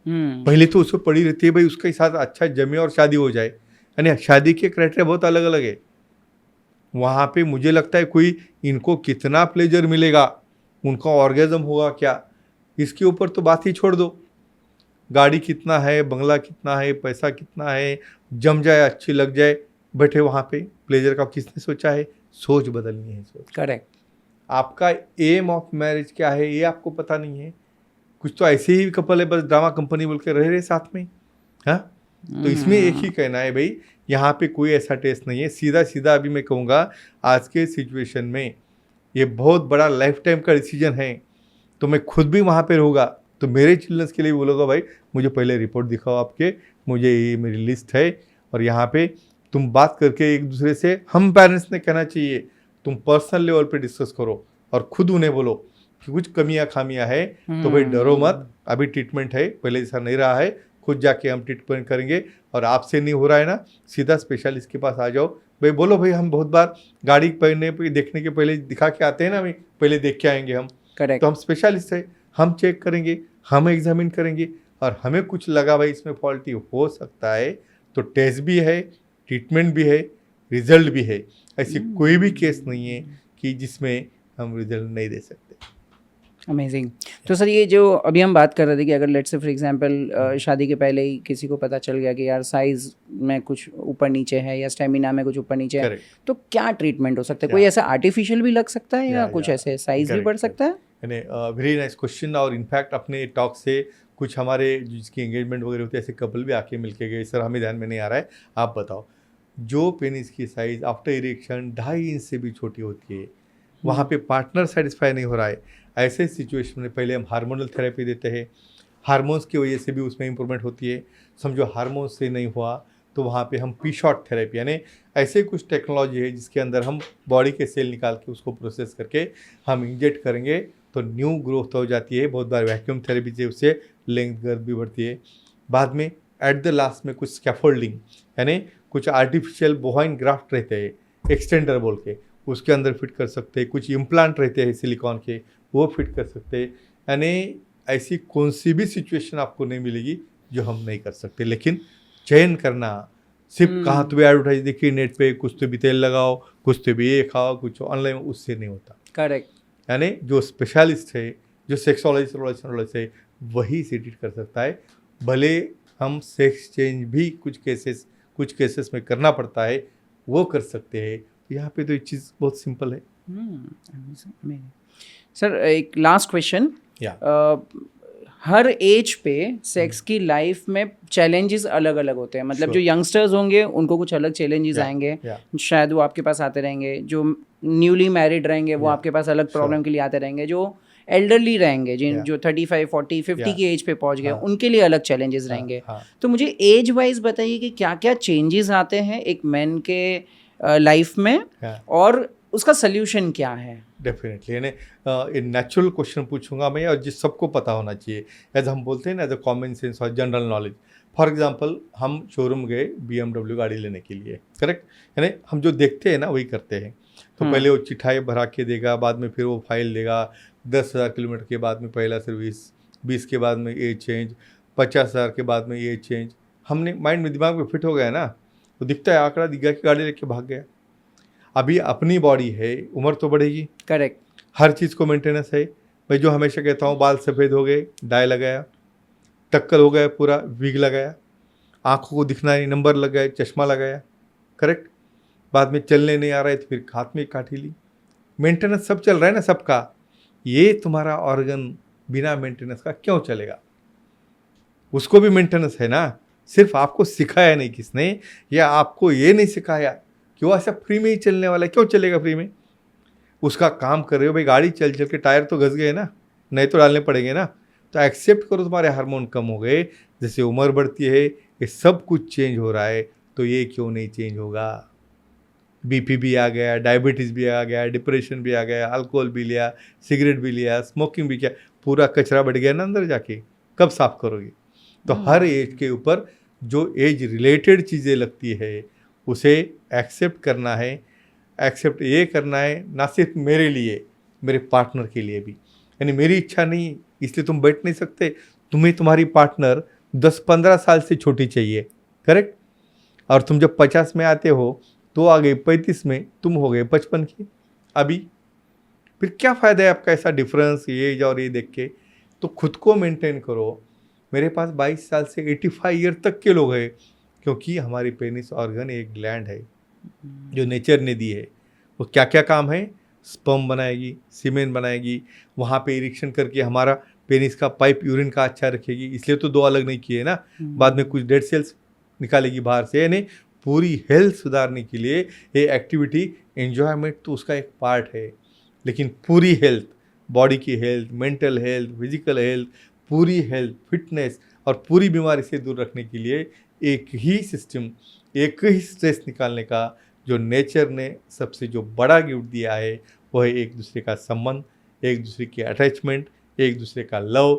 S1: पहले तो उसको पड़ी रहती है भाई उसके साथ अच्छा जमे और शादी हो जाए, यानी शादी के क्राइटेरिया बहुत अलग अलग है। वहाँ पे मुझे लगता है कोई इनको कितना प्लेजर मिलेगा, उनका ऑर्गेजम होगा क्या, इसके ऊपर तो बात ही छोड़ दो। गाड़ी कितना है, बंगला कितना है, पैसा कितना है, जम जाए, अच्छी लग जाए, बैठे वहाँ पे, प्लेजर का किसने सोचा है? सोच बदलनी है, सोच।
S2: करेक्ट।
S1: आपका एम ऑफ मैरिज क्या है ये आपको पता नहीं है। कुछ तो ऐसे ही कपल है, बस ड्रामा कंपनी बोल के रह रहे साथ में। हाँ, तो इसमें एक ही कहना है भाई, यहाँ पे कोई ऐसा टेस्ट नहीं है। सीधा सीधा अभी मैं कहूँगा, आज के सिचुएशन में ये बहुत बड़ा लाइफ टाइम का डिसीजन है। तो मैं खुद भी वहाँ पे रहूँगा, तो मेरे चिल्ड्रंस के लिए बोलूँगा भाई मुझे पहले रिपोर्ट दिखाओ आपके, मुझे ये मेरी लिस्ट है, और यहाँ पे तुम बात करके एक दूसरे से, हम पेरेंट्स ने कहना चाहिए, तुम पर्सनल लेवल पे डिस्कस करो और खुद उन्हें बोलो कि कुछ कमियां खामियां है, तो भाई डरो मत, अभी ट्रीटमेंट है, पहले जैसा नहीं रहा है, खुद जाके हम ट्रीटमेंट करेंगे। और आपसे नहीं हो रहा है ना, सीधा स्पेशलिस्ट के पास आ जाओ भाई, बोलो भाई हम बहुत बार गाड़ी पहनने पे देखने के पहले दिखा के आते हैं ना, भाई पहले देख के आएंगे हम।
S2: करेक्ट।
S1: तो हम स्पेशलिस्ट है, हम चेक करेंगे, हम एग्जामिन करेंगे, और हमें कुछ लगा भाई इसमें फॉल्टी हो सकता है, तो टेस्ट भी है, ट्रीटमेंट भी है, रिजल्ट भी है। ऐसी कोई भी केस नहीं है कि जिसमें हम रिजल्ट नहीं दे सकते।
S2: अमेजिंग। तो सर, ये जो अभी हम बात कर रहे थे कि अगर लेट्स से फॉर एग्जांपल शादी के पहले ही किसी को पता चल गया कि यार साइज में कुछ ऊपर नीचे है, या स्टेमिना में कुछ ऊपर नीचे है, तो क्या ट्रीटमेंट हो सकता है? कोई ऐसा आर्टिफिशियल भी लग सकता है, या कुछ ऐसे साइज भी बढ़ सकता है?
S1: Very nice question. और इनफैक्ट अपने टॉक से कुछ हमारे जिसकी एंगेजमेंट वगैरह होती है, ऐसे कपल भी आके मिल के गए, सर हमें ध्यान में नहीं आ रहा है, आप बताओ। जो पेनिस की साइज़ आफ्टर इरेक्शन 2.5 इंच से भी छोटी होती है, वहाँ पे पार्टनर सेटिस्फाई नहीं हो रहा है, ऐसे सिचुएशन में पहले हम हार्मोनल थेरेपी देते हैं। हार्मोन्स की वजह से भी उसमें इंप्रूवमेंट होती है। समझो हार्मोन्स से नहीं हुआ तो वहाँ पे हम पी शॉट थेरेपी यानी ऐसे कुछ टेक्नोलॉजी है जिसके अंदर हम बॉडी के सेल निकाल के उसको प्रोसेस करके हम इंजेक्ट करेंगे तो न्यू ग्रोथ हो जाती है। बहुत बार वैक्यूम थेरेपी से उससे लेंथ गर्थ भी बढ़ती है। बाद में एट द लास्ट में कुछ स्कैफोल्डिंग यानी कुछ आर्टिफिशियल बोहाइन ग्राफ्ट रहते हैं एक्सटेंडर बोल के, उसके अंदर फिट कर सकते हैं। कुछ इम्प्लांट रहते हैं सिलिकॉन के, वो फिट कर सकते हैं। यानी ऐसी कौन सी भी सिचुएशन आपको नहीं मिलेगी जो हम नहीं कर सकते। लेकिन चयन करना सिर्फ कहाँ तो भी एडवर्टाइज देखिए नेट पे, कुछ तो भी तेल लगाओ, कुछ तो भी ये खाओ, कुछ ऑनलाइन, उससे नहीं होता।
S2: करेक्ट।
S1: यानी जो स्पेशलिस्ट है, जो सेक्सोलॉजिस्ट है, वही से ट्रीट कर सकता है। भले हम सेक्स चेंज भी कुछ केसेस में करना पड़ता है, वो कर सकते हैं। तो यहाँ पे तो ये चीज़ बहुत सिंपल है।
S2: सर एक लास्ट क्वेश्चन, हर एज पे सेक्स की लाइफ में चैलेंजेस अलग अलग होते हैं। मतलब जो यंगस्टर्स होंगे उनको कुछ अलग चैलेंजेस आएंगे, शायद वो आपके पास आते रहेंगे। जो न्यूली मैरिड रहेंगे वो आपके पास अलग प्रॉब्लम के लिए आते रहेंगे। जो एल्डरली रहेंगे, जो 35, 40, 50 की एज पे पहुंच गए, उनके लिए अलग चैलेंजेस रहेंगे। तो मुझे एज वाइज बताइए कि क्या क्या चेंजेस आते हैं एक मैन के लाइफ में और उसका सोल्यूशन क्या है।
S1: डेफिनेटली यानी एक नेचुरल क्वेश्चन पूछूंगा मैं, और जिस सबको पता होना चाहिए, एज हम बोलते हैं ना, एज अ कॉमन सेंस और जनरल नॉलेज। फॉर एग्जांपल हम शोरूम गए BMW गाड़ी लेने के लिए, करेक्ट, यानी हम जो देखते हैं ना वही करते हैं। तो पहले वो चिट्ठाई भरा के देगा, बाद में फिर वो फाइल देगा, 10,000 किलोमीटर के बाद में पहला सर्विस, 20 के बाद में ये चेंज, 50,000 के बाद में ये चेंज। हमने माइंड में, दिमाग में फिट हो गया ना, तो दिखता है आंकड़ा, दिख गया कि गाड़ी लेके भाग गया। अभी अपनी बॉडी है, उम्र तो बढ़ेगी,
S2: करेक्ट,
S1: हर चीज़ को मेंटेनेंस है। मैं जो हमेशा कहता हूँ, बाल सफ़ेद हो गए, डाई लगाया, टक्कर हो गया पूरा, विग लगाया, आँखों को दिखना नहीं, नंबर लग गए, चश्मा लगाया, करेक्ट। बाद में चलने नहीं आ रहा है तो फिर हाथ में काठी ली। मेंटेनेंस सब चल रहा है ना सबका। ये तुम्हारा ऑर्गन बिना मेंटेनेंस का क्यों चलेगा? उसको भी मेंटेनेंस है ना। सिर्फ आपको सिखाया नहीं किसने, या आपको ये नहीं सिखाया कि वो ऐसा फ्री में ही चलने वाला है। क्यों चलेगा फ्री में? उसका काम कर रहे हो भाई, गाड़ी चल चल के टायर तो घस गए ना, नए तो डालने पड़ेंगे ना। तो एक्सेप्ट करो तुम्हारे हार्मोन कम हो गए, जैसे उम्र बढ़ती है ये सब कुछ चेंज हो रहा है, तो ये क्यों नहीं चेंज होगा? BP भी आ गया, डायबिटीज़ भी आ गया, डिप्रेशन भी आ गया, अल्कोहल भी लिया, सिगरेट भी लिया, स्मोकिंग भी किया, पूरा कचरा बढ़ गया ना अंदर जाके, कब साफ करोगे? तो हर एज के ऊपर जो एज रिलेटेड चीज़ें लगती है उसे एक्सेप्ट करना है। एक्सेप्ट ये करना है ना सिर्फ मेरे लिए, मेरे पार्टनर के लिए भी। यानी मेरी इच्छा नहीं इसलिए तुम बैठ नहीं सकते, तुम्हें तुम्हारी पार्टनर 10-15 साल से छोटी चाहिए, करेक्ट। और तुम जब 50 में आते हो तो आ गए 35 में, तुम हो गए 55 की अभी। फिर क्या फ़ायदा है आपका ऐसा डिफरेंस एज और ये देख के? तो खुद को मेंटेन करो। मेरे पास 22 साल से 85 ईयर तक के लोग हैं, क्योंकि हमारी पेनिस ऑर्गन एक ग्लैंड है जो नेचर ने दी है। वो क्या क्या काम है? स्पर्म बनाएगी, सीमेन बनाएगी, वहाँ पे इरिक्शन करके हमारा पेनिस का पाइप यूरिन का अच्छा रखेगी, इसलिए तो 2 अलग नहीं किए ना। बाद में कुछ डेड सेल्स निकालेगी बाहर से। यानी पूरी हेल्थ सुधारने के लिए ये एक्टिविटी, एन्जॉयमेंट तो उसका एक पार्ट है, लेकिन पूरी हेल्थ, बॉडी की health, mental health, physical health, पूरी हेल्थ, फिटनेस और पूरी बीमारी से दूर रखने के लिए एक ही सिस्टम, एक ही स्ट्रेस निकालने का जो नेचर ने सबसे जो बड़ा गिफ्ट दिया है वो है एक दूसरे का संबंध, एक दूसरे की अटैचमेंट, एक दूसरे का लव।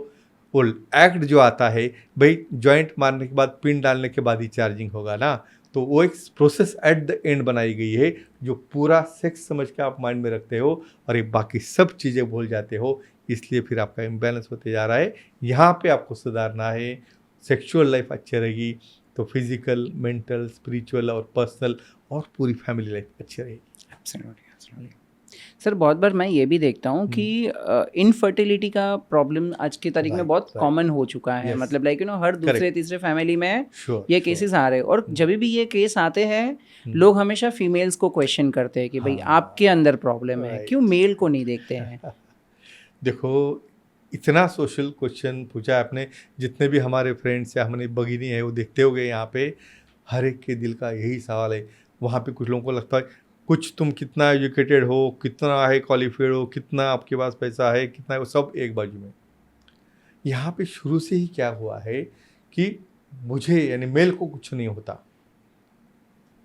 S1: वो एक्ट जो आता है भाई, जॉइंट मारने के बाद, पिन डालने के बाद ही चार्जिंग होगा ना, तो वो एक प्रोसेस एट द एंड बनाई गई है जो पूरा सेक्स समझ के आप माइंड में रखते हो और ये बाकी सब चीज़ें भूल जाते हो। इसलिए फिर आपका इम्बैलेंस होते जा रहा है। यहाँ पे आपको सुधारना है। सेक्सुअल लाइफ अच्छी रहेगी तो फिजिकल, मेंटल, स्पिरिचुअल और पर्सनल और पूरी फैमिली लाइफ अच्छी रहेगी।
S2: एब्सोल्युटली। सर बहुत बार मैं ये भी देखता हूँ कि इनफर्टिलिटी का प्रॉब्लम आज की तारीख में बहुत कॉमन हो चुका है। मतलब लाइक हर दूसरे तीसरे फैमिली में ये केसेस आ रहे हैं। और जब भी ये केस आते हैं लोग हमेशा फीमेल्स को क्वेश्चन करते हैं कि भाई आपके अंदर प्रॉब्लम है, क्यों मेल को नहीं देखते हैं?
S1: देखो, इतना सोशल क्वेश्चन पूछा है आपने। जितने भी हमारे फ्रेंड्स या हमारे भगिनी है वो देखते होंगे, यहाँ पे हर एक के दिल का यही सवाल है। वहाँ पे कुछ लोगों को लगता है कुछ तुम कितना एजुकेटेड हो, कितना है क्वालिफाइड हो, कितना आपके पास पैसा है, कितना है, वो सब एक बाजू में। यहाँ पे शुरू से ही क्या हुआ है कि मुझे यानी मेल को कुछ नहीं होता,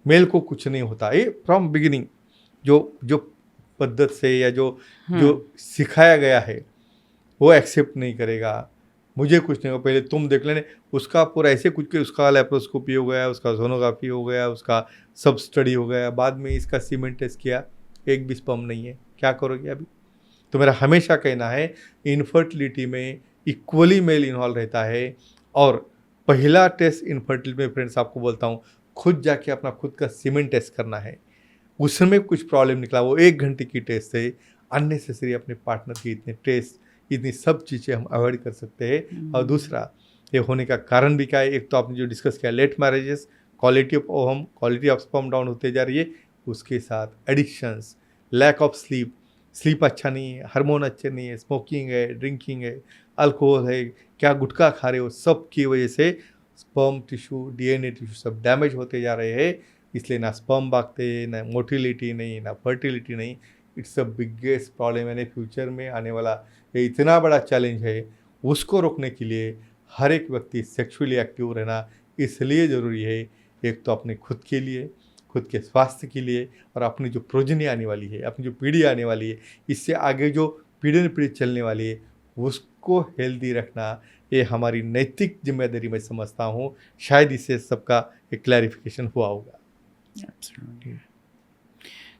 S1: मेल को कुछ नहीं होता, ये फ्रॉम बिगिनिंग जो जो पद्धत से या जो सिखाया गया है वो एक्सेप्ट नहीं करेगा। मुझे कुछ नहीं हो, पहले तुम देख लेने, उसका पूरा ऐसे कुछ के उसका लेप्रोस्कोपी हो गया, उसका सोनोग्राफी हो गया, उसका सब स्टडी हो गया, बाद में इसका सीमेन टेस्ट किया, एक भी स्पर्म नहीं है, क्या करोगे अभी? तो मेरा हमेशा कहना है इनफर्टिलिटी में इक्वली मेल इन्वॉल्व रहता है। और पहला टेस्ट इनफर्टिलिटी में फ्रेंड्स आपको बोलता हूँ, खुद जाके अपना खुद का सीमेन टेस्ट करना है। उसमें कुछ प्रॉब्लम निकला, वो 1 घंटे की टेस्ट है, अननेसेसरी अपने पार्टनर की इतने टेस्ट, इतनी सब चीज़ें हम अवॉइड कर सकते हैं। और दूसरा ये होने का कारण भी क्या है, एक तो आपने जो डिस्कस किया late marriages, quality of um, quality of sperm down होते जा रही है, उसके साथ एडिक्शंस, लैक ऑफ स्लीप अच्छा नहीं है, हार्मोन अच्छे नहीं है, स्मोकिंग है, ड्रिंकिंग है, अल्कोहल है, क्या गुटखा खा रहे हो, सब की वजह से स्पर्म टिश्यू, डीएनए टिश्यू सब डैमेज होते जा रहे हैं। इसलिए ना स्पर्म भागते, ना मोटिलिटी नहीं, ना फर्टिलिटी नहीं। इट्स अ बिगेस्ट प्रॉब्लम, यानी फ्यूचर में आने वाला ये इतना बड़ा चैलेंज है, उसको रोकने के लिए हर एक व्यक्ति सेक्सुअली एक्टिव रहना इसलिए ज़रूरी है, एक तो अपने खुद के लिए, खुद के स्वास्थ्य के लिए, और अपनी जो प्रोजनी आने वाली है, अपनी जो पीढ़ी आने वाली है, इससे आगे जो पीढ़ी न पीढ़ी चलने वाली है, उसको हेल्दी रखना ये हमारी नैतिक जिम्मेदारी मैं समझता हूँ। शायद इससे सबका एक क्लैरिफिकेशन हुआ होगा।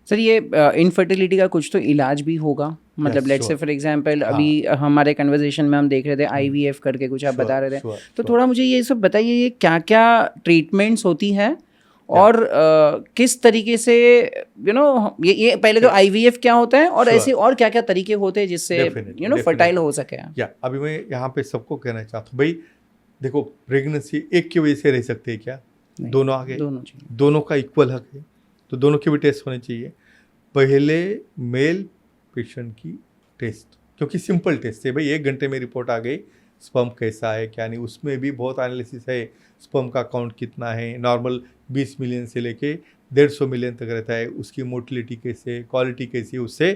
S2: सर ये इनफर्टिलिटी का कुछ तो इलाज भी होगा, मतलब
S1: Yes,
S2: let's say
S1: sure.
S2: For example अभी हमारे कन्वर्सेशन में हम देख रहे थे आईवीएफ करके कुछ आप बता रहे थे, तो थोड़ा मुझे ये सब बताइए, ये क्या क्या ट्रीटमेंट्स होती हैं और किस तरीके से ये पहले तो आईवीएफ क्या होता है और ऐसे और क्या क्या तरीके होते हैं जिससे फर्टाइल हो सके।
S1: या अभी मैं यहाँ पे सबको कहना चाहता हूँ, भाई देखो प्रेगनेंसी एक की वजह से रह सकते हैं क्या? दोनों आगे, दोनों का इक्वल हक है, तो दोनों के भी टेस्ट होने चाहिए। पहले मेल पेशेंट की टेस्ट, क्योंकि सिंपल टेस्ट है भाई, 1 घंटे में रिपोर्ट आ गई, स्पर्म कैसा है क्या नहीं, उसमें भी बहुत एनालिसिस है, स्पर्म का काउंट कितना है, नॉर्मल 20 मिलियन से लेके 150 मिलियन तक रहता है, उसकी मोटिलिटी कैसे, क्वालिटी कैसी है, उससे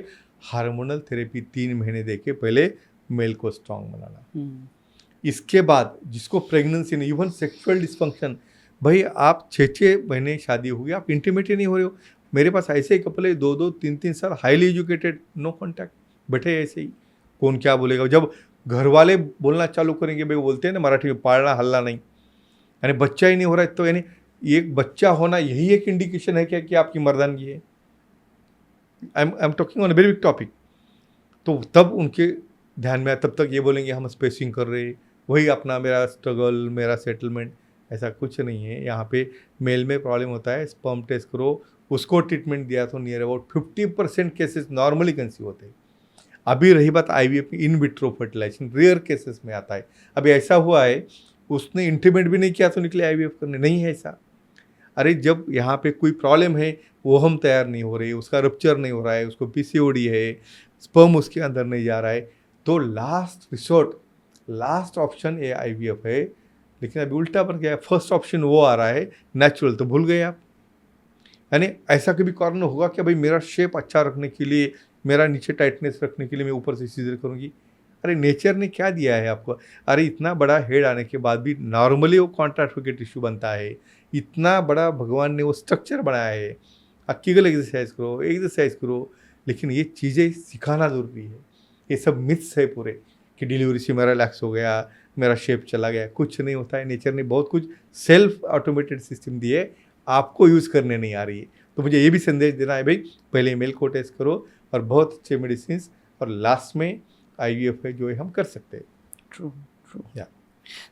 S1: हार्मोनल थेरेपी 3 महीने दे के पहले मेल को स्ट्रांग बनाना। इसके बाद जिसको प्रेगनेंसी नहीं, इवन सेक्सुअल डिस्फंक्शन, भाई आप 6 महीने शादी हो गई, आप इंटीमेट ही नहीं हो रहे हो। मेरे पास ऐसे ही कपल है 2-2, 3-3 साल, हाईली एजुकेटेड, नो कॉन्टैक्ट, बैठे ऐसे ही, कौन क्या बोलेगा। जब घर वाले बोलना चालू करेंगे, भाई बोलते हैं ना मराठी में, पालना हल्ला नहीं, यानी बच्चा ही नहीं हो रहा है, तो यानी एक बच्चा होना यही एक इंडिकेशन है क्या कि आपकी मर्दानगी है। I am talking on a very big topic. तो तब उनके ध्यान में, तब तक ये बोलेंगे हम स्पेसिंग कर रहे, वही अपना मेरा स्ट्रगल, मेरा सेटलमेंट, ऐसा कुछ नहीं है। यहाँ पे मेल में प्रॉब्लम होता है, स्पर्म टेस्ट करो, उसको ट्रीटमेंट दिया तो near about 50% cases normally conceive होते हैं। अभी रही बात आईवीएफ की, in vitro fertilisation rare cases में आता है। अभी ऐसा हुआ है उसने इंटीमेट भी नहीं किया तो निकले आईवीएफ करने, नहीं है ऐसा। अरे जब यहाँ पे कोई प्रॉब्लम है, वो हम तैयार नहीं हो रही, उसका रप्चर नहीं हो रहा है, उसको पीसीओडी है, स्पर्म उसके अंदर नहीं जा रहा है, तो लास्ट रिसोर्ट, लास्ट ऑप्शन ये आईवीएफ है। लेकिन अभी उल्टा पर गया, फर्स्ट ऑप्शन वो आ रहा है नेचुरल, तो भूल गए आप। यानी ऐसा कभी कारण होगा कि भाई मेरा शेप अच्छा रखने के लिए, मेरा नीचे टाइटनेस रखने के लिए मैं ऊपर से सीजर करूँगी। अरे नेचर ने क्या दिया है आपको? अरे इतना बड़ा हेड आने के बाद भी नॉर्मली वो कॉन्ट्रैक्ट टिश्यू बनता है, इतना बड़ा भगवान ने वो स्ट्रक्चर बनाया है। आप केवल एक्सरसाइज करो, लेकिन ये चीज़ें सिखाना ज़रूरी है। ये सब मिथ्स है पूरे कि डिलीवरी से मेरा रिलैक्स हो गया, मेरा शेप चला गया, कुछ नहीं होता है। नेचर ने बहुत कुछ सेल्फ ऑटोमेटेड सिस्टम दिए, आपको यूज़ करने नहीं आ रही है। तो मुझे ये भी संदेश देना है भाई, पहले मेल को टेस्ट करो और बहुत अच्छे मेडिसिन, और लास्ट में आईवीएफ है जो हम कर सकते हैं।
S2: ट्रू या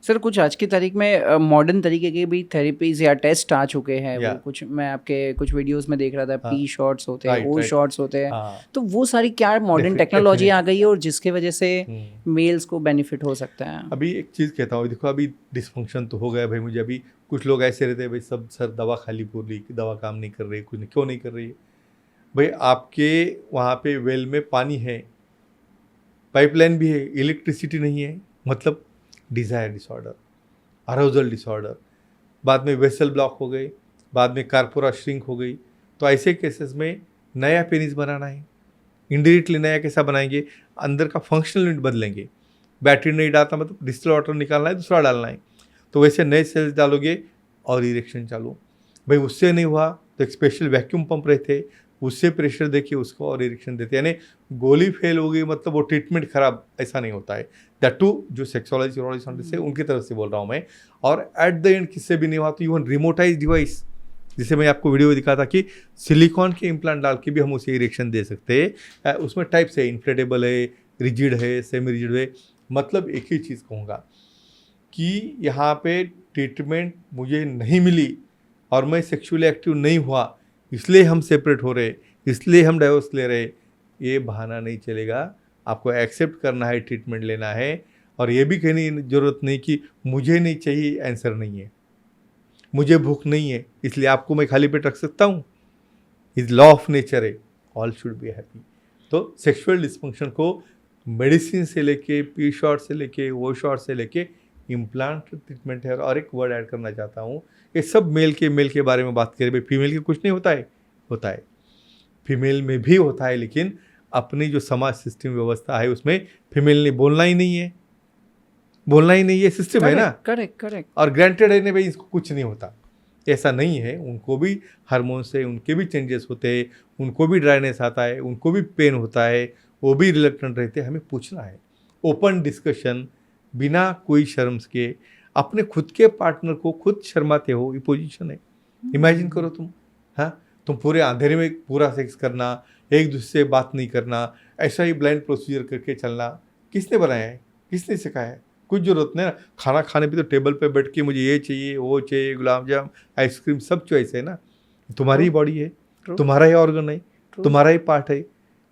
S2: सर, कुछ आज की तारीख में मॉडर्न तरीके के भी थेरेपीज या टेस्ट आ चुके हैं। वो कुछ मैं आपके कुछ वीडियोस में देख रहा था, पी शॉट्स होते हैं, ओ शॉट्स होते हैं, तो वो सारी क्या मॉडर्न टेक्नोलॉजी आ गई है और जिसके वजह से मेल्स को बेनिफिट हो सकता है।
S1: अभी एक चीज़ कहता हूँ, देखो अभी डिस्फंक्शन तो हो गया भाई मुझे। अभी कुछ लोग ऐसे रहते हैं भाई, सब सर दवा खाली पूरी, दवा काम नहीं कर रही, कुछ नहीं, क्यों नहीं कर रही है भाई? आपके वहाँ पे वेल में पानी है, पाइपलाइन भी है, इलेक्ट्रिसिटी नहीं है, मतलब डिज़ायर डिसऑर्डर, अराउजल डिसऑर्डर, बाद में वेसल ब्लॉक हो गई, बाद में कार्पोरा श्रिंक हो गई। तो ऐसे केसेस में नया पेनिस बनाना है, इंडायरेक्टली नया कैसा बनाएंगे? अंदर का फंक्शनल यूनिट बदलेंगे, बैटरी नहीं डालता, मतलब डिस्टिल वाटर निकालना है, दूसरा डालना है, तो वैसे नए सेल्स डालोगे और इरेक्शन चालू। भाई उससे नहीं हुआ तो एक स्पेशल वैक्यूम पंप रहते हैं, उससे प्रेशर देके उसको और इरेक्शन देते हैं। यानी गोली फेल हो गई मतलब वो ट्रीटमेंट खराब, ऐसा नहीं होता है। दैट टू जो सेक्सोलॉजी साइंटिस्ट है उनकी तरफ से बोल रहा हूँ मैं। और एट द एंड किससे भी नहीं हुआ तो इवन रिमोटाइज डिवाइस, जिसे मैं आपको वीडियो में दिखा था कि सिलिकॉन के इम्प्लांट डाल के भी हम उसे इरेक्शन दे सकते हैं। उसमें टाइप्स है, इन्फ्लेटेबल है, रिजिड है, सेमी रिजिड है। मतलब एक ही चीज़ कहूँगा कि यहाँ पे ट्रीटमेंट मुझे नहीं मिली और मैं सेक्सुअली एक्टिव नहीं हुआ, इसलिए हम सेपरेट हो रहे, इसलिए हम डाइवोर्स ले रहे, ये बहाना नहीं चलेगा। आपको एक्सेप्ट करना है, ट्रीटमेंट लेना है। और ये भी कहने की ज़रूरत नहीं कि मुझे नहीं चाहिए, आंसर नहीं है, मुझे भूख नहीं है इसलिए आपको मैं खाली पेट रख सकता हूँ। इज लॉ ऑफ नेचर है, ऑल शुड बी हैप्पी। तो सेक्सुअल डिस्फंक्शन को मेडिसिन से लेके, पी शॉट से लेके, वो शॉट से लेके इम्प्लांट ट्रीटमेंट है। और एक वर्ड ऐड करना चाहता हूँ, ये सब मेल के बारे में बात करें, भाई फीमेल के कुछ नहीं होता है, होता है, फीमेल में भी होता है। लेकिन अपनी जो समाज सिस्टम व्यवस्था है उसमें फीमेल ने बोलना ही नहीं है, बोलना ही नहीं है, सिस्टम है ना।
S2: करेक्ट। और
S1: ग्रांटेड है नहीं भाई, इसको कुछ नहीं होता, ऐसा नहीं है। उनको भी हार्मोन से उनके भी चेंजेस होते हैं, उनको भी ड्राइनेस आता है, उनको भी पेन होता है, वो भी रिलक्टेंट रहते हैं। हमें पूछना है, ओपन डिस्कशन, बिना कोई शर्म के। अपने खुद के पार्टनर को खुद शर्माते हो, ये पोजीशन है। इमेजिन करो तुम, हाँ, तुम पूरे अंधेरे में पूरा सेक्स करना, एक दूसरे से बात नहीं करना, ऐसा ही ब्लाइंड प्रोसीजर करके चलना, किसने बनाया है, किसने सिखाया है? कुछ जरूरत नहीं ना। खाना खाने पे तो टेबल पे बैठ के मुझे ये चाहिए, वो चाहिए, गुलाब जाम, आइसक्रीम, सब चॉइस है ना। तुम्हारी ही बॉडी है, तुम्हारा ही ऑर्गन है, तुम्हारा ही पार्ट है,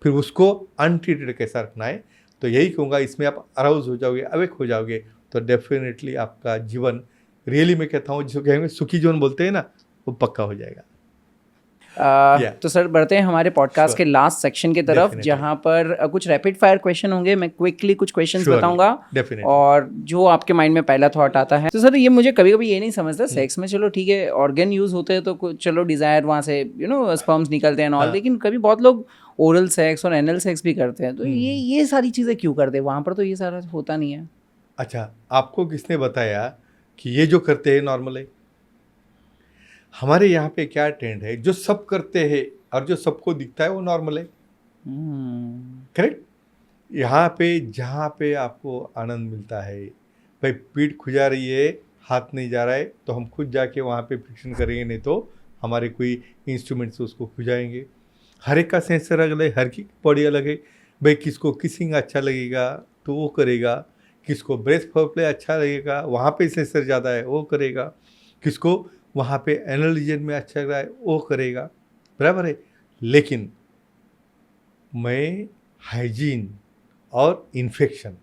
S1: फिर उसको अनट्रीटेड कैसा रखना है। तो यही कहूँगा, इसमें आप अराउज हो जाओगे, अवेक हो जाओगे, तो डेफिनेटली आपका जीवन, रियली मैं कहता हूँ जिसको कहेंगे सुखी जीवन बोलते हैं ना, वो पक्का हो जाएगा।
S2: तो सर बढ़ते हैं हमारे पॉडकास्ट के लास्ट सेक्शन की तरफ,
S1: Definitely.
S2: जहाँ पर कुछ रैपिड फायर क्वेश्चन होंगे। मैं क्विकली कुछ क्वेश्चंस
S1: Surely.
S2: बताऊंगा
S1: Definitely.
S2: और जो आपके माइंड में पहला थॉट आता है। तो सर ये मुझे कभी कभी ये नहीं समझता, सेक्स में चलो ठीक है ऑर्गन यूज होते हैं तो चलो डिजायर वहाँ से स्पर्म्स निकलते हैं ऑल, लेकिन कभी बहुत लोग ओरल सेक्स और एनल सेक्स भी करते हैं। तो ये सारी चीज़ें क्यों करते हैं? वहाँ पर तो ये सारा होता नहीं है।
S1: अच्छा, आपको किसने बताया कि ये जो करते हैं नॉर्मल है? हमारे यहाँ पे क्या ट्रेंड है, जो सब करते हैं और जो सबको दिखता है वो नॉर्मल है। करेक्ट। यहाँ पे जहाँ पे आपको आनंद मिलता है, भाई पीठ खुजा रही है, हाथ नहीं जा रहा है, तो हम खुद जाके वहाँ पे फ्रिक्शन करेंगे, नहीं तो हमारे कोई इंस्ट्रूमेंट से उसको खुजाएंगे। हर एक का सेंसर अलग है, हर की बॉडी अलग है। भाई किसको किसिंग अच्छा लगेगा तो वो करेगा, किसको ब्रेस्ट फोरप्ले अच्छा लगेगा, वहाँ पे सेंसर ज़्यादा है वो करेगा, किसको वहाँ पे एनल रीजन में अच्छा लग रहा है वो करेगा, बराबर है। लेकिन मैं हाइजीन और इन्फेक्शन,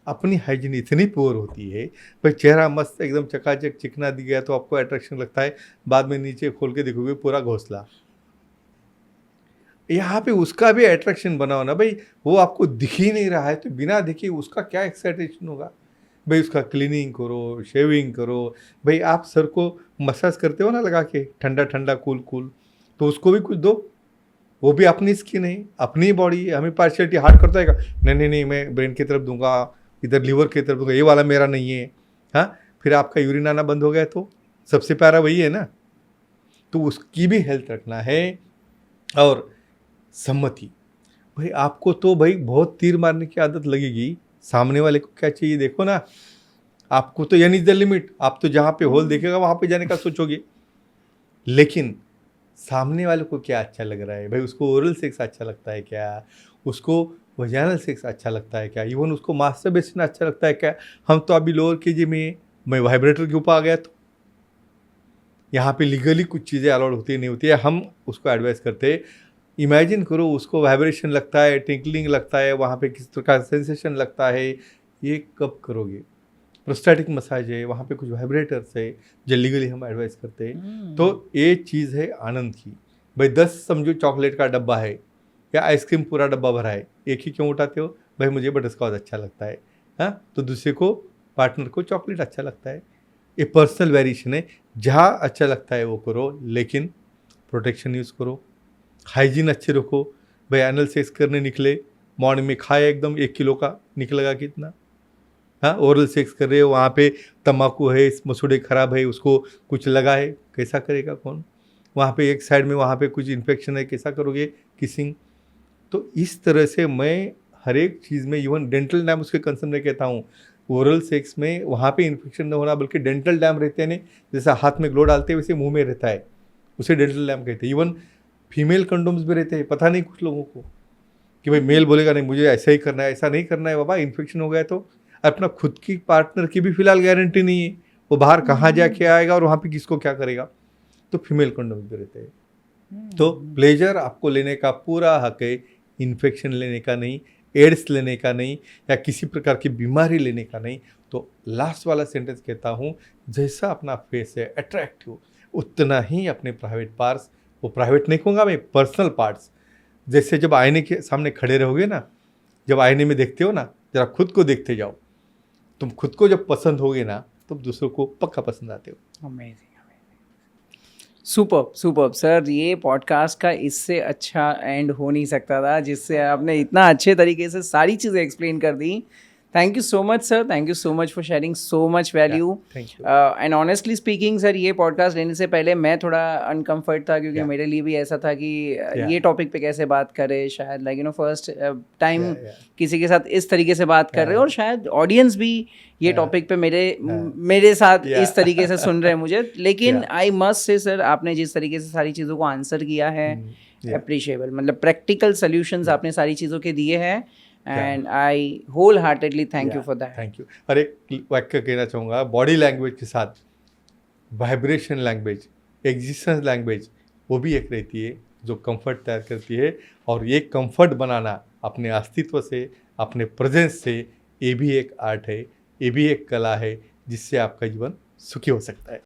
S1: अपनी हाइजीन इतनी पुअर होती है, भाई चेहरा मस्त एकदम चकाचक चिकना दिख गया तो आपको अट्रैक्शन लगता है, बाद में नीचे खोल के देखोगे पूरा घोंसला। यहाँ पे उसका भी अट्रैक्शन बनाओ ना भाई, वो आपको दिख ही नहीं रहा है तो बिना दिखे उसका क्या एक्साइटेशन होगा? भाई उसका क्लीनिंग करो, शेविंग करो। भाई आप सर को मसाज करते हो ना लगा के, ठंडा ठंडा कूल कूल, तो उसको भी कुछ दो, वो भी अपनी स्किन है, अपनी बॉडी है। हमें पार्शियलिटी हार्ट करता है, नहीं मैं ब्रेन की तरफ दूंगा, इधर लीवर की तरफ दूंगा, ये वाला मेरा नहीं है। हाँ, फिर आपका यूरिन आना बंद हो गया तो सबसे प्यारा वही है ना। तो उसकी भी हेल्थ रखना है। और सम्मति, भाई आपको तो भाई बहुत तीर मारने की आदत लगेगी, सामने वाले को क्या चाहिए देखो ना। आपको तो यानी द लिमिट, आप तो जहाँ पे होल देखेगा वहाँ पे जाने का सोचोगे, लेकिन सामने वाले को क्या अच्छा लग रहा है? भाई उसको ओरल सेक्स अच्छा लगता है क्या, उसको वजाइनल सेक्स अच्छा लगता है क्या, इवन उसको मास्टरबेशन अच्छा लगता है क्या? हम तो अभी लोअर केजी में, मैं वाइब्रेटर के ऊपर आ गया, तो यहाँ पे लीगली कुछ चीज़ें अलाउड होती नहीं होती है, हम उसको एडवाइस करते हैं। इमेजिन करो उसको वाइब्रेशन लगता है, टिंकलिंग लगता है, वहाँ पे किस तरह का सेंसेशन लगता है, ये कब करोगे? प्रोस्टैटिक मसाज है, वहाँ पे कुछ वाइब्रेटर्स है जो लीगली हम एडवाइस करते हैं। तो ये चीज़ है आनंद की। भाई 10 समझो चॉकलेट का डब्बा है या आइसक्रीम पूरा डब्बा भरा है, एक ही क्यों उठाते हो? भाई मुझे बटरस्कॉच अच्छा लगता है, हाँ, तो दूसरे को, पार्टनर को चॉकलेट अच्छा लगता है। ये पर्सनल वेरिएशन है, जहाँ अच्छा लगता है वो करो, लेकिन प्रोटेक्शन यूज़ करो, हाइजीन अच्छे रखो। भाई एनल सेक्स करने निकले, मॉर्निंग में खाया एकदम 1 किलो का, निकलेगा कितना? हाँ, ओरल सेक्स कर रहे हो, वहाँ पे तम्बाकू है, मसूड़े खराब है, उसको कुछ लगा है, कैसा करेगा कौन? वहाँ पे एक साइड में वहाँ पे कुछ इन्फेक्शन है, कैसा करोगे किसिंग। तो इस तरह से मैं हर एक चीज़ में, इवन डेंटल डैम उसके कंसर्न में कहता हूँ, ओरल सेक्स में वहाँ पे इन्फेक्शन न होना, बल्कि डेंटल डैम रहते हैं नहीं, जैसा हाथ में ग्लो डालते हैं वैसे मुंह में रहता है, उसे डेंटल डैम कहते हैं। इवन फीमेल कंडोम्स भी रहते हैं, पता नहीं कुछ लोगों को कि भाई मेल बोलेगा नहीं मुझे ऐसा ही करना है, ऐसा नहीं करना है बाबा, इन्फेक्शन हो गया तो अपना खुद की पार्टनर की भी फिलहाल गारंटी नहीं है, वो बाहर कहाँ जाके आएगा और वहाँ पे किसको क्या करेगा। तो फीमेल कंडोम्स भी रहते हैं। तो प्लेजर आपको लेने का पूरा हक है, इन्फेक्शन लेने का नहीं, एड्स लेने का नहीं, या किसी प्रकार की बीमारी लेने का नहीं। तो लास्ट वाला सेंटेंस कहता हूँ, जैसा अपना फेस है अट्रैक्टिव, उतना ही अपने प्राइवेट पार्ट्स, वो प्राइवेट नहीं कहूँगा मैं, पर्सनल पार्ट्स, जैसे जब आईने के सामने खड़े रहोगे ना, जब आईने में देखते हो ना, जरा खुद को देखते जाओ, तुम खुद को जब पसंद होगे ना, तुम दूसरों को पक्का पसंद आते हो।
S2: अमेजिंग, सुपर्ब सुपर्ब सर, ये पॉडकास्ट का इससे अच्छा एंड हो नहीं सकता था, जिससे आपने इतना अच्छे तरीके से सारी चीज़ें एक्सप्लेन कर दी। Thank you so much sir, thank you so much for sharing so much value.
S1: Thank you.
S2: And honestly speaking sir, ये पॉडकास्ट लेने से पहले मैं थोड़ा अनकम्फर्ट था, क्योंकि
S1: Yeah.
S2: मेरे लिए भी ऐसा था कि
S1: Yeah.
S2: ये टॉपिक पे कैसे बात करें, शायद like first time
S1: Yeah, yeah.
S2: किसी के साथ इस तरीके से बात कर रहे हैं, और शायद ऑडियंस भी ये
S1: Yeah.
S2: टॉपिक पे मेरे साथ
S1: Yeah.
S2: इस तरीके से सुन रहे हैं मुझे। लेकिन
S1: Yeah.
S2: I must say sir, आपने जिस तरीके से सारी चीज़ों को आंसर किया है,
S1: Yeah.
S2: अप्रिशिएबल, मतलब प्रैक्टिकल सोल्यूशंस आपने सारी चीज़ों के दिए हैं, and I wholeheartedly thank you for that.
S1: Thank you. और एक वाक्य कहना चाहूँगा, बॉडी लैंग्वेज के साथ वाइब्रेशन लैंग्वेज, एग्जिस्टेंस लैंग्वेज, वो भी एक रहती है जो कंफर्ट तैयार करती है। और ये कंफर्ट बनाना अपने अस्तित्व से, अपने प्रेजेंस से, ये भी एक आर्ट है, ये भी एक कला है, जिससे आपका जीवन सुखी हो सकता है।